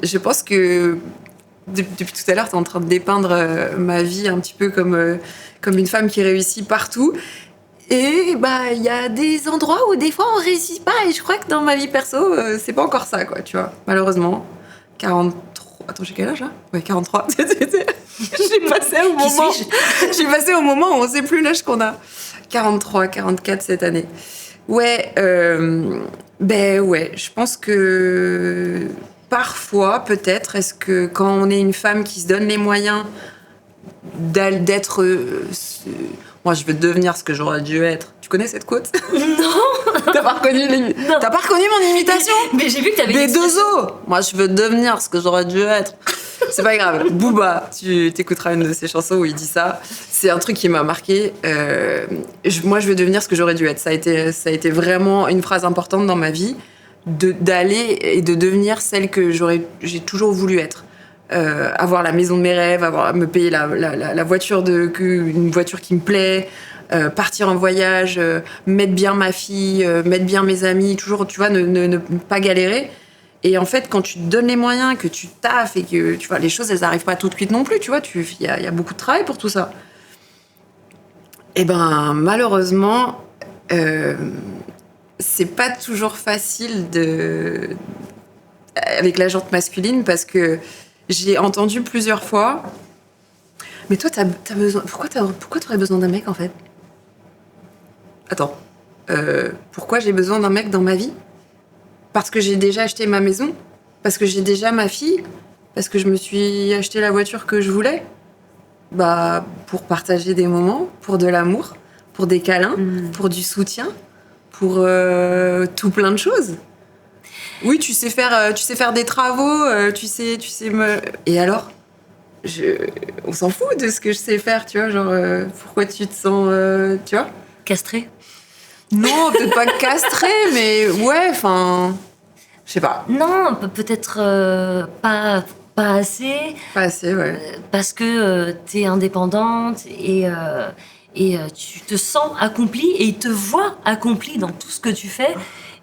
je pense que depuis tout à l'heure, tu es en train de dépeindre ma vie un petit peu comme une femme qui réussit partout. Et bah, il y a des endroits où des fois on réussit pas. Et je crois que dans ma vie perso, c'est pas encore ça, quoi, tu vois. Malheureusement. 43. Attends, j'ai quel âge là? Ouais, 43. J'ai passé au moment où on sait plus l'âge qu'on a. 43, 44 cette année. Ouais, je pense que parfois, peut-être, est-ce que quand on est une femme qui se donne les moyens d'être... moi, je veux devenir ce que j'aurais dû être. Tu connais cette quote? Non. T'as pas reconnu mon imitation? Mais j'ai vu que t'avais des 2 os. Moi, je veux devenir ce que j'aurais dû être. C'est pas grave. Booba, tu t'écouteras une de ses chansons où il dit ça. C'est un truc qui m'a marqué. Moi, je veux devenir ce que j'aurais dû être. Ça a été vraiment une phrase importante dans ma vie, d'aller et de devenir celle que j'ai toujours voulu être. Avoir la maison de mes rêves, me payer la voiture une voiture qui me plaît, partir en voyage, mettre bien ma fille, mettre bien mes amis, toujours, tu vois, ne pas galérer. Et en fait, quand tu te donnes les moyens, que tu taffes et que tu vois, les choses, elles n'arrivent pas tout de suite non plus, tu vois, il y a beaucoup de travail pour tout ça. Et ben, malheureusement, c'est pas toujours facile avec la jante masculine, parce que j'ai entendu plusieurs fois. Mais toi, t'as besoin. Pourquoi t'aurais besoin d'un mec, en fait? Attends. Pourquoi j'ai besoin d'un mec dans ma vie? Parce que j'ai déjà acheté ma maison? Parce que j'ai déjà ma fille? Parce que je me suis acheté la voiture que je voulais? Bah, pour partager des moments, pour de l'amour, pour des câlins, pour du soutien, pour tout plein de choses. Oui, tu sais faire des travaux, tu sais Et alors, on s'en fout de ce que je sais faire, tu vois, genre pourquoi tu te sens, tu vois, castrée? Non, peut-être pas castrée, mais ouais, enfin, je sais pas. Non, peut-être pas assez. Pas assez, ouais. Parce que t'es indépendante et tu te sens accomplie et ils te voient accomplie dans tout ce que tu fais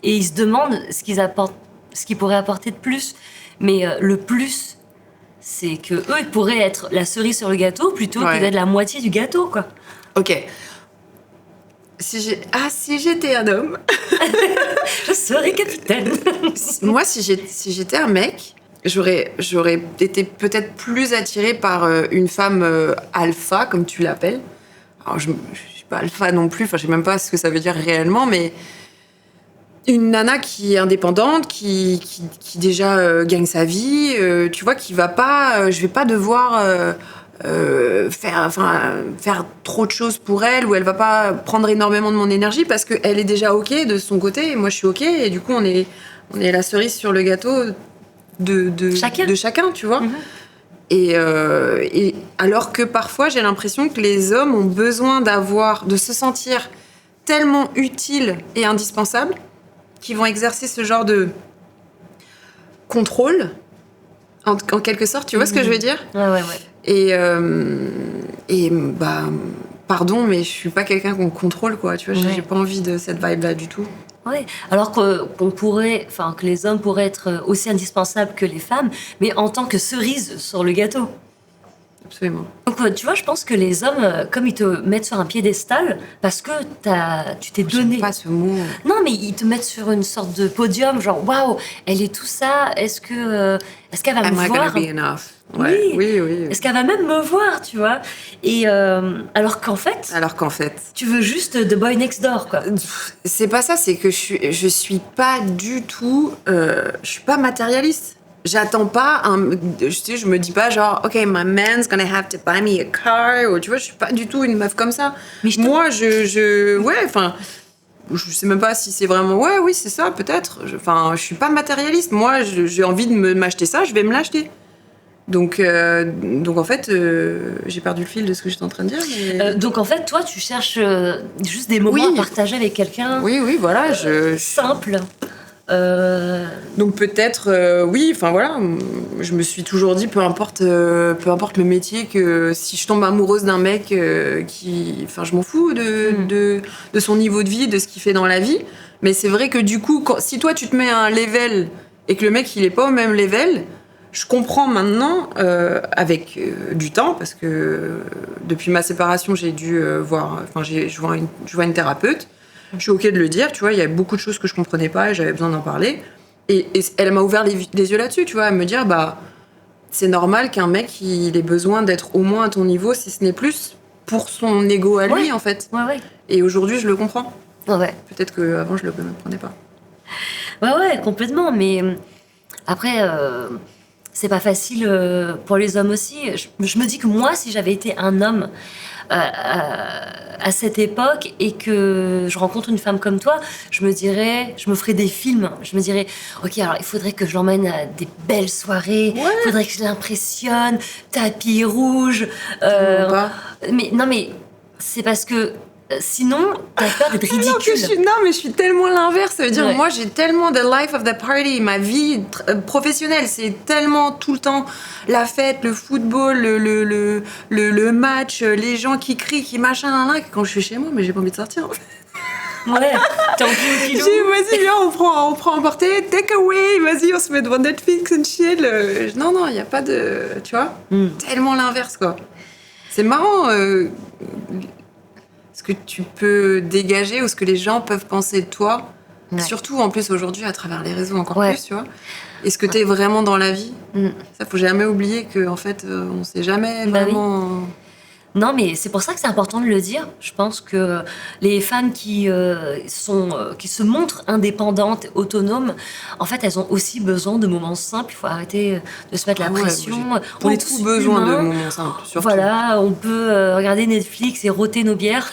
et ils se demandent ce qu'ils pourraient apporter de plus. Mais le plus, c'est que eux, ils pourraient être la cerise sur le gâteau plutôt que d'être la moitié du gâteau, quoi. Ok. Si j'étais un homme... Je serais capitaine. Moi, si j'étais un mec, j'aurais été peut-être plus attirée par une femme alpha, comme tu l'appelles. Alors, je suis pas alpha non plus, enfin, je sais même pas ce que ça veut dire réellement, mais une nana qui est indépendante, qui déjà gagne sa vie, tu vois, qui va pas... je vais pas devoir... faire trop de choses pour elle, ou elle va pas prendre énormément de mon énergie parce qu'elle est déjà ok de son côté et moi je suis ok, et du coup on est la cerise sur le gâteau de chacun, tu vois. Et alors que parfois j'ai l'impression que les hommes ont besoin de se sentir tellement utiles et indispensables qu'ils vont exercer ce genre de contrôle en quelque sorte, tu vois ce que je veux dire? Ouais. Et bah, pardon, mais je suis pas quelqu'un qu'on contrôle, quoi. Tu vois, Ouais. j'ai pas envie de cette vibe-là du tout. Ouais. Alors que les hommes pourraient être aussi indispensables que les femmes, mais en tant que cerise sur le gâteau. Absolument. Donc, tu vois, je pense que les hommes, comme ils te mettent sur un piédestal, parce que tu t'es donné. J'aime pas ce mot. Non, mais ils te mettent sur une sorte de podium, genre, waouh, elle est tout ça, est-ce qu'elle va Am me I gonna voir? be enough? Ouais, oui. Est-ce qu'elle va même me voir, tu vois? Et alors qu'en fait, Alors qu'en fait, tu veux juste The Boy Next Door, quoi. c'est pas ça, c'est que je suis pas du tout. Je suis pas matérialiste. J'attends pas je me dis pas genre, ok, my man's gonna have to buy me a car, ou tu vois, je suis pas du tout une meuf comme ça. Mais je Moi, ouais, enfin, je sais même pas si c'est vraiment, ouais, oui, c'est ça, peut-être. Enfin, je suis pas matérialiste. Moi, j'ai envie de m'acheter ça, je vais me l'acheter. Donc en fait, j'ai perdu le fil de ce que j'étais en train de dire. Mais... Donc en fait, toi, tu cherches juste des moments Oui. à partager avec quelqu'un oui, voilà, simple. Donc peut-être, oui, enfin voilà, je me suis toujours dit, peu importe le métier, que si je tombe amoureuse d'un mec enfin je m'en fous de son niveau de vie, de ce qu'il fait dans la vie. Mais c'est vrai que du coup, si toi tu te mets à un level et que le mec il est pas au même level, je comprends maintenant, avec du temps, parce que depuis ma séparation, j'ai dû je vois une thérapeute. Je suis ok de le dire, tu vois, il y a beaucoup de choses que je comprenais pas et j'avais besoin d'en parler. Et elle m'a ouvert les yeux là-dessus, tu vois, à me dire, bah, c'est normal qu'un mec, il ait besoin d'être au moins à ton niveau, si ce n'est plus, pour son ego à lui, Ouais. en fait. Ouais. Et aujourd'hui, je le comprends. Ouais. Peut-être qu'avant, je le comprenais pas. Ouais, complètement. Mais après, c'est pas facile pour les hommes aussi. Je me dis que moi, si j'avais été un homme à cette époque et que je rencontre une femme comme toi, je me ferais des films. Je me dirais, ok, alors il faudrait que je l'emmène à des belles soirées, il faudrait que je l'impressionne, tapis rouge. Pas. Mais non, mais c'est parce que sinon, t'as peur d'être Alors que ridicule. mais je suis tellement l'inverse. Ça veut dire, Ouais. moi, j'ai tellement the life of the party. Ma vie professionnelle, c'est tellement tout le temps la fête, le football, le match, les gens qui crient, qui machin, que quand je suis chez moi, mais j'ai pas envie de sortir. En fait. Ouais, t'es en pilou. Vas-y, viens, on prend un portée, take away, vas-y, on se met devant Netflix and chill. Non, il n'y a pas de. Tu vois Tellement l'inverse, quoi. C'est marrant ce que tu peux dégager ou ce que les gens peuvent penser de toi. Ouais. Surtout, en plus, aujourd'hui, à travers les réseaux, encore Ouais. plus, tu vois. Et ce que t'es vraiment dans la vie. Ça, faut jamais oublier qu'en fait, on sait jamais Bah oui. vraiment. Non, mais c'est pour ça que c'est important de le dire. Je pense que les femmes qui se montrent indépendantes, autonomes, en fait, elles ont aussi besoin de moments simples. Il faut arrêter de se mettre la Ah ouais, pression. j'ai On est beaucoup tous besoin humains. de moments simples, surtout. Voilà, on peut regarder Netflix et rôter nos bières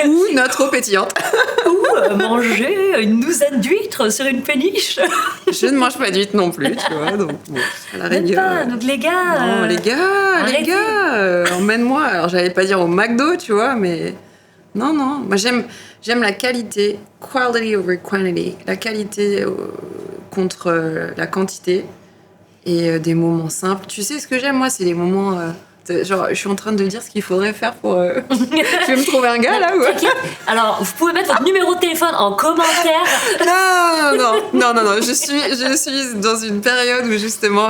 Ou notre eau pétillante. ou manger une douzaine d'huîtres sur une péniche. Je ne mange pas d'huîtres non plus, tu vois. Donc, bon, à la Même rigueur. pas. Donc les gars. Non, les arrêtez. gars, emmène-moi. Alors, j'allais pas dire au McDo, tu vois, mais non. Moi, j'aime la qualité, quality over quantity, la qualité contre la quantité et des moments simples. Tu sais ce que j'aime, moi, c'est les moments. Genre, je suis en train de dire ce qu'il faudrait faire pour. Je vais me trouver un gars là ou. Alors, vous pouvez mettre votre numéro de téléphone en commentaire. Non. Je suis dans une période où justement,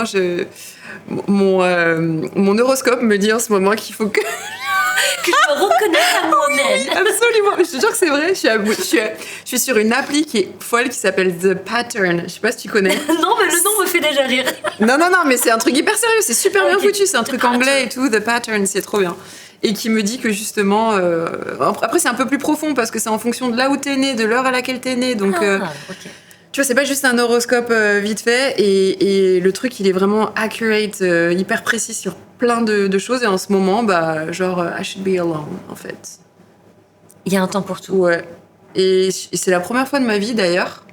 mon horoscope me dit en ce moment qu'il faut que. Que je me reconnais à moi-même. Absolument, je te jure que c'est vrai. Je suis sur une appli qui est folle qui s'appelle The Pattern. Je sais pas si tu connais. Non, mais le nom me fait déjà rire. Non, mais c'est un truc hyper sérieux. C'est super bien Ok. foutu. C'est un truc anglais et tout. The Pattern, c'est trop bien. Et qui me dit que justement. Après, c'est un peu plus profond parce que c'est en fonction de là où t'es né, de l'heure à laquelle t'es né. Donc. Ok. Tu vois, c'est pas juste un horoscope vite fait, et le truc, il est vraiment accurate, hyper précis sur plein de choses, et en ce moment, bah, genre, I should be alone, en fait. Il y a un temps pour tout. Ouais. Et c'est la première fois de ma vie, d'ailleurs,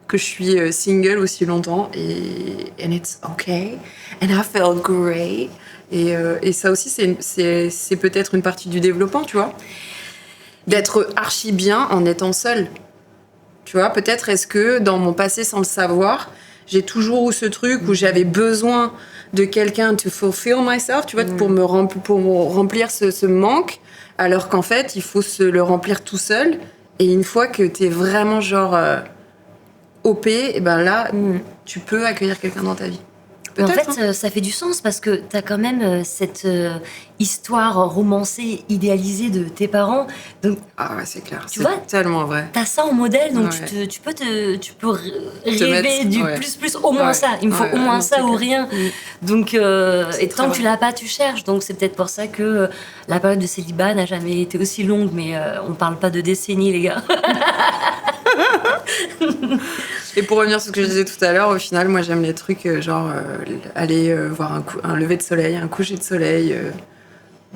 que je suis single aussi longtemps, and it's okay, and I feel great. Et ça aussi, c'est peut-être une partie du développement, tu vois. D'être archi bien en étant seule. Tu vois, peut-être est-ce que dans mon passé, sans le savoir, J'ai toujours eu ce truc où j'avais besoin de quelqu'un to fulfill myself, tu vois, pour me remplir ce manque, alors qu'en fait, il faut se le remplir tout seul. Et une fois que t'es vraiment genre OP, et ben là, tu peux accueillir quelqu'un dans ta vie. En Peut-être, fait, ça fait du sens parce que t'as quand même cette histoire romancée, idéalisée de tes parents. Donc, Ah ouais, c'est clair. Tu C'est vois, tellement vrai. t'as ça en modèle, donc Ouais. tu peux rêver mettre- du ouais. plus, au moins Ouais. ça. Il me faut Ouais, au moins non, ça c'est ou clair. rien. Donc, et très tant que tu vrai. l'as pas, tu cherches. Donc, c'est peut-être pour ça que la période de célibat n'a jamais été aussi longue, mais on parle pas de décennies, les gars. Et pour revenir sur ce que je disais tout à l'heure, au final, moi j'aime les trucs aller voir un lever de soleil, un coucher de soleil,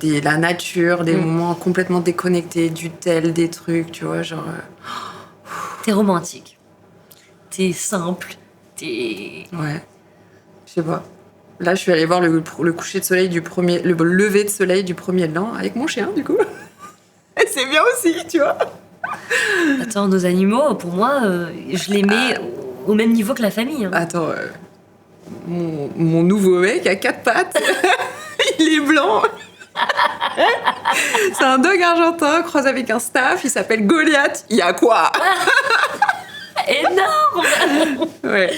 la nature, des moments complètement déconnectés du tel, des trucs, tu vois, genre. T'es romantique. T'es simple. T'es... Ouais. Je sais pas. Là, je suis allée voir le coucher de soleil le lever de soleil du premier de l'an avec mon chien, du coup. Et c'est bien aussi, tu vois. Attends, nos animaux, pour moi, je les mets au même niveau que la famille. Hein. Attends, mon nouveau mec a 4 pattes. Il est blanc. C'est un dog argentin croisé avec un staff. Il s'appelle Goliath. Il y a quoi? Énorme. Ouais.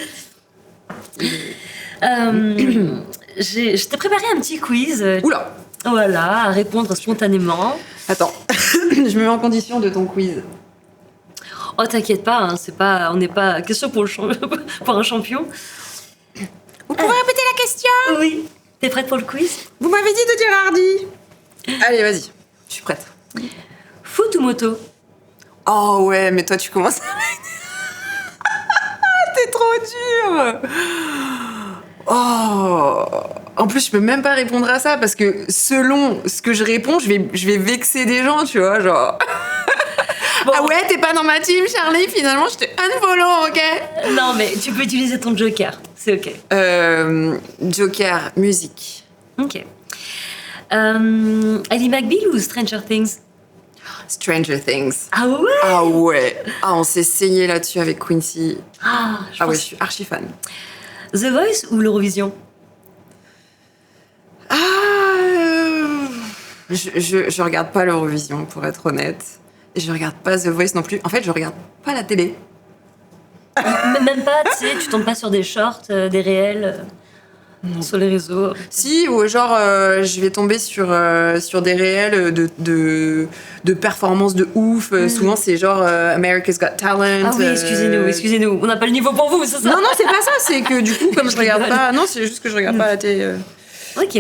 Je t'ai préparé un petit quiz. Oula. Voilà, à répondre spontanément. Attends. Je me mets en condition de ton quiz. Oh, t'inquiète pas, hein, on n'est pas question pour, pour un champion. Vous pouvez répéter la question? Oui. T'es prête pour le quiz? Vous m'avez dit de dire Hardy. Allez, vas-y. Je suis prête. Foot ou moto? Oh ouais, mais toi, tu commences avec... T'es trop dur. Oh. En plus, je peux même pas répondre à ça parce que selon ce que je réponds, je vais vexer des gens, tu vois, genre... Bon. Ah ouais, t'es pas dans ma team, Charlie, finalement, je te unfollow, ok? Non, mais tu peux utiliser ton joker. C'est ok. Joker, musique. Ok. Ali McBeal ou Stranger Things? Stranger Things. Ah ouais? Ah ouais. Ah, on s'est saigné là-dessus avec Quincy. Ah, je Ah ouais, pense- je suis archi fan. The Voice ou l'Eurovision? Ah, je regarde pas l'Eurovision, pour être honnête. Et je regarde pas The Voice non plus. En fait, je regarde pas la télé. Même pas, tu sais, tu tombes pas sur des shorts, des réels sur les réseaux. Si, ou genre, je vais tomber sur des réels de performances de ouf. Souvent, c'est genre America's Got Talent. Ah oui, excusez-nous. On n'a pas le niveau pour vous, c'est ça? Non, non, c'est pas ça. C'est que du coup, comme je regarde rigole. pas... Non, c'est juste que je regarde pas la télé. Ok.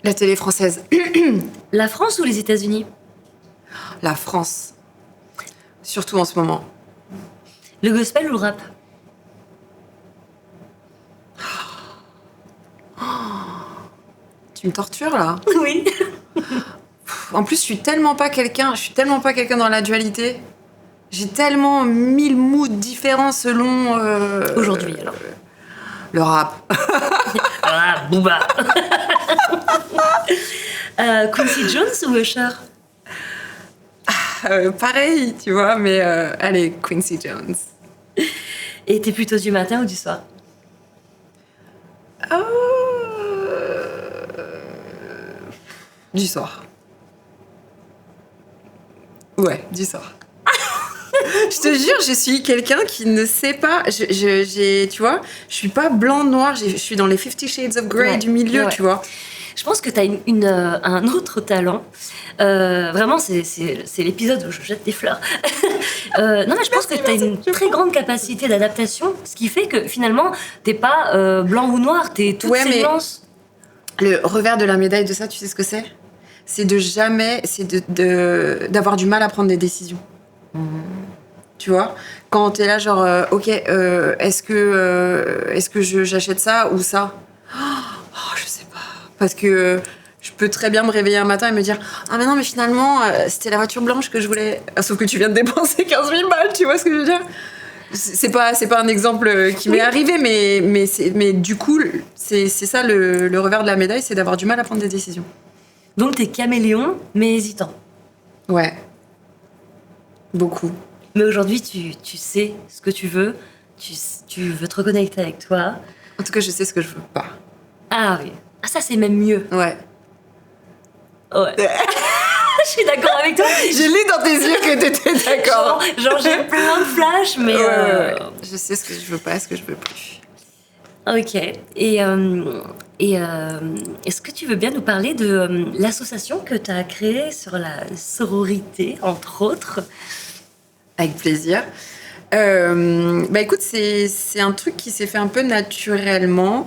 La télé française. La France ou les États-Unis? La France. Surtout en ce moment. Le gospel ou le rap? Tu me tortures, là? Oui. En plus, je suis tellement pas quelqu'un dans la dualité. J'ai tellement 1000 moods différents selon... Aujourd'hui, alors. Le rap. Ah, Booba. Quincy Jones ou Usher? Pareil, tu vois, mais allez, Quincy Jones. Et t'es plutôt du matin ou du soir? Du soir. Ouais, du soir. Je te jure, je suis quelqu'un qui ne sait pas. Tu vois, je suis pas blanc-noir, je suis dans les 50 Shades of Grey Ouais, du milieu, ouais. tu vois. Je pense que t'as un autre talent. Vraiment, c'est l'épisode où je jette des fleurs. Non, mais je pense que t'as une très grande capacité d'adaptation, ce qui fait que finalement, t'es pas blanc ou noir, t'es toutes Ouais, ces mais- nuances. Le revers de la médaille de ça, tu sais ce que c'est? C'est d'avoir du mal à prendre des décisions. Tu vois, quand t'es là genre ok, est-ce que j'achète ça ou ça? Je sais pas, parce que je peux très bien me réveiller un matin et me dire ah mais non, mais finalement c'était la voiture blanche que je voulais. Ah, sauf que tu viens de dépenser 15 000 balles, tu vois ce que je veux dire? C'est pas un exemple qui m'est arrivé, mais du coup c'est ça le revers de la médaille, c'est d'avoir du mal à prendre des décisions. Donc t'es caméléon, mais hésitant. Ouais, beaucoup. Mais aujourd'hui, tu sais ce que tu veux, tu veux te reconnecter avec toi. En tout cas, je sais ce que je veux pas. Ah oui. Ah, ça, c'est même mieux. Ouais. Ouais. Je suis d'accord avec toi. J'ai lu dans tes yeux que t'étais d'accord. Genre, j'ai plein de flashs, mais... Ouais. Je sais ce que je veux pas, ce que je veux plus. Ok. Et est-ce que tu veux bien nous parler de l'association que tu as créée sur la sororité, entre autres? Avec plaisir. Écoute, c'est un truc qui s'est fait un peu naturellement.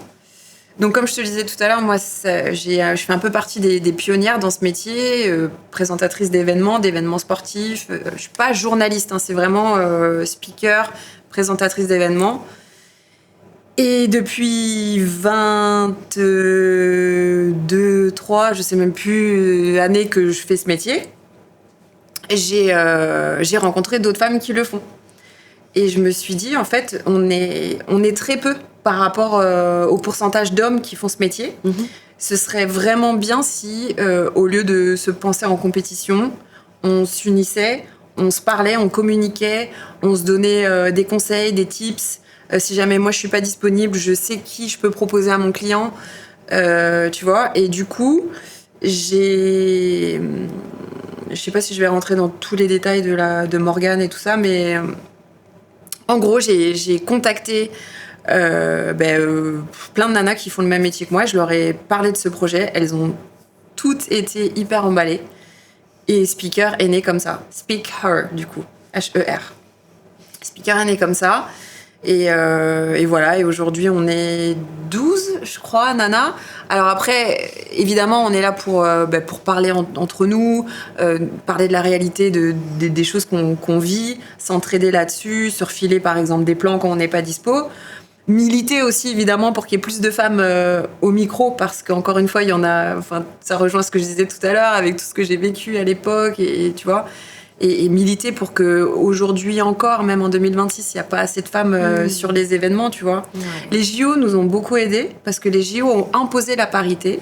Donc, comme je te le disais tout à l'heure, moi, je fais un peu partie des pionnières dans ce métier, présentatrice d'événements sportifs. Je suis pas journaliste, hein, c'est vraiment speaker, présentatrice d'événements. Et depuis 22, 3, je sais même plus, années que je fais ce métier, j'ai rencontré d'autres femmes qui le font. Et je me suis dit, en fait, on est très peu par rapport au pourcentage d'hommes qui font ce métier. Mm-hmm. Ce serait vraiment bien si, au lieu de se penser en compétition, on s'unissait, on se parlait, on communiquait, on se donnait des conseils, des tips. Si jamais moi je suis pas disponible, je sais qui je peux proposer à mon client, tu vois. Et du coup, je sais pas si je vais rentrer dans tous les détails de Morgane et tout ça, mais en gros, j'ai contacté plein de nanas qui font le même métier que moi. Je leur ai parlé de ce projet. Elles ont toutes été hyper emballées. Et Speaker est né comme ça. Speak Her, du coup. H-E-R. Speaker est né comme ça. Et voilà, et aujourd'hui on est 12, je crois, nana. Alors après, évidemment, on est là pour parler entre nous, parler de la réalité des choses qu'on vit, s'entraider là-dessus, se refiler par exemple des plans quand on n'est pas dispo. Militer aussi, évidemment, pour qu'il y ait plus de femmes au micro, parce qu'encore une fois, il y en a... Enfin, ça rejoint ce que je disais tout à l'heure, avec tout ce que j'ai vécu à l'époque, et tu vois... Et militer pour qu'aujourd'hui encore, même en 2026, il n'y a pas assez de femmes sur les événements, tu vois. Ouais. Les JO nous ont beaucoup aidés parce que les JO ont imposé la parité.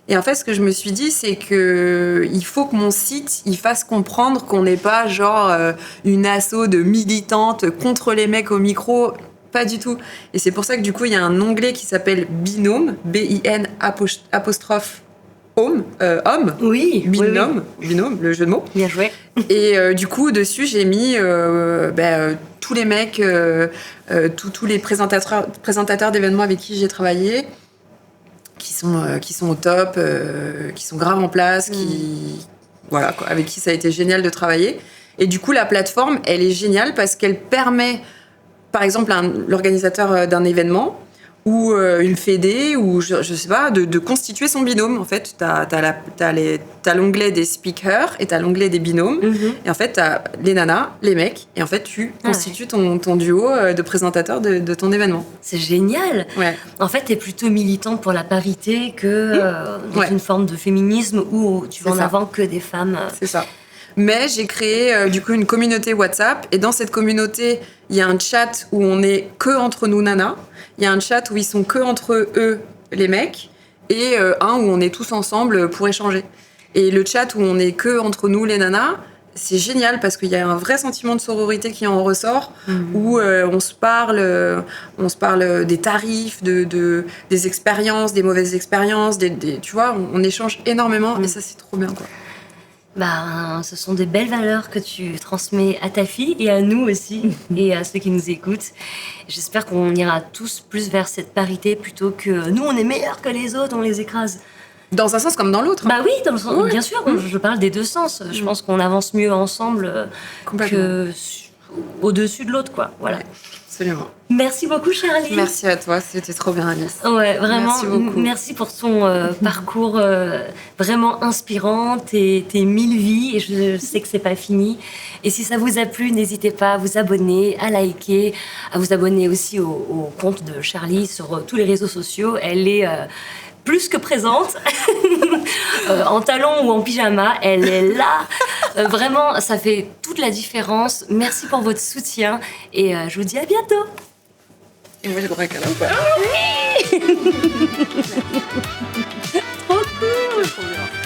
Et en fait, ce que je me suis dit, c'est qu'il faut que mon site il fasse comprendre qu'on n'est pas genre une asso de militantes contre les mecs au micro. Pas du tout. Et c'est pour ça que du coup, il y a un onglet qui s'appelle Binôme, B-I-N apostrophe homme. Oui. Binôme, oui. Binôme, le jeu de mots. Bien joué. Et du coup, dessus, j'ai mis tous les mecs, tous les présentateurs d'événements avec qui j'ai travaillé, qui sont au top, qui sont grave en place, voilà, quoi, avec qui ça a été génial de travailler. Et du coup, la plateforme, elle est géniale parce qu'elle permet, par exemple, à l'organisateur d'un événement, ou une fédé, ou je sais pas, de constituer son binôme. En fait, t'as l'onglet des speakers et t'as l'onglet des binômes. Mm-hmm. Et en fait, t'as les nanas, les mecs, et en fait, tu constitues ton duo de présentateurs de ton événement. C'est génial. Ouais. En fait, t'es plutôt militante pour la parité que dans une forme de féminisme où tu vas en avant que des femmes. C'est ça. Mais j'ai créé du coup une communauté WhatsApp, et dans cette communauté, il y a un chat où on est que entre nous nanas. Il y a un chat où ils sont que entre eux, les mecs, et un où on est tous ensemble pour échanger. Et le chat où on est que entre nous, les nanas, c'est génial parce qu'il y a un vrai sentiment de sororité qui en ressort, où on se parle des tarifs, des expériences, des mauvaises expériences, tu vois, on échange énormément, et ça, c'est trop bien, quoi. Ce sont des belles valeurs que tu transmets à ta fille et à nous aussi, et à ceux qui nous écoutent. J'espère qu'on ira tous plus vers cette parité plutôt que nous, on est meilleurs que les autres, on les écrase. Dans un sens comme dans l'autre. Bah oui, dans le sens, bien sûr, je parle des deux sens. Je pense qu'on avance mieux ensemble que au-dessus de l'autre, quoi. Voilà. Ouais, absolument. Merci beaucoup, Charlie. Merci à toi, c'était trop bien, Alice. Ouais, vraiment. Merci beaucoup. Merci pour ton parcours vraiment inspirant, tes 1000 vies, et je sais que c'est pas fini. Et si ça vous a plu, n'hésitez pas à vous abonner, à liker, à vous abonner aussi au compte de Charlie sur tous les réseaux sociaux. Elle est plus que présente, en talons ou en pyjama, elle est là. Vraiment, ça fait toute la différence. Merci pour votre soutien, et je vous dis à bientôt. Et moi, j'ai le droit à câlin ou pas? Oui. Trop cool. Trop bien.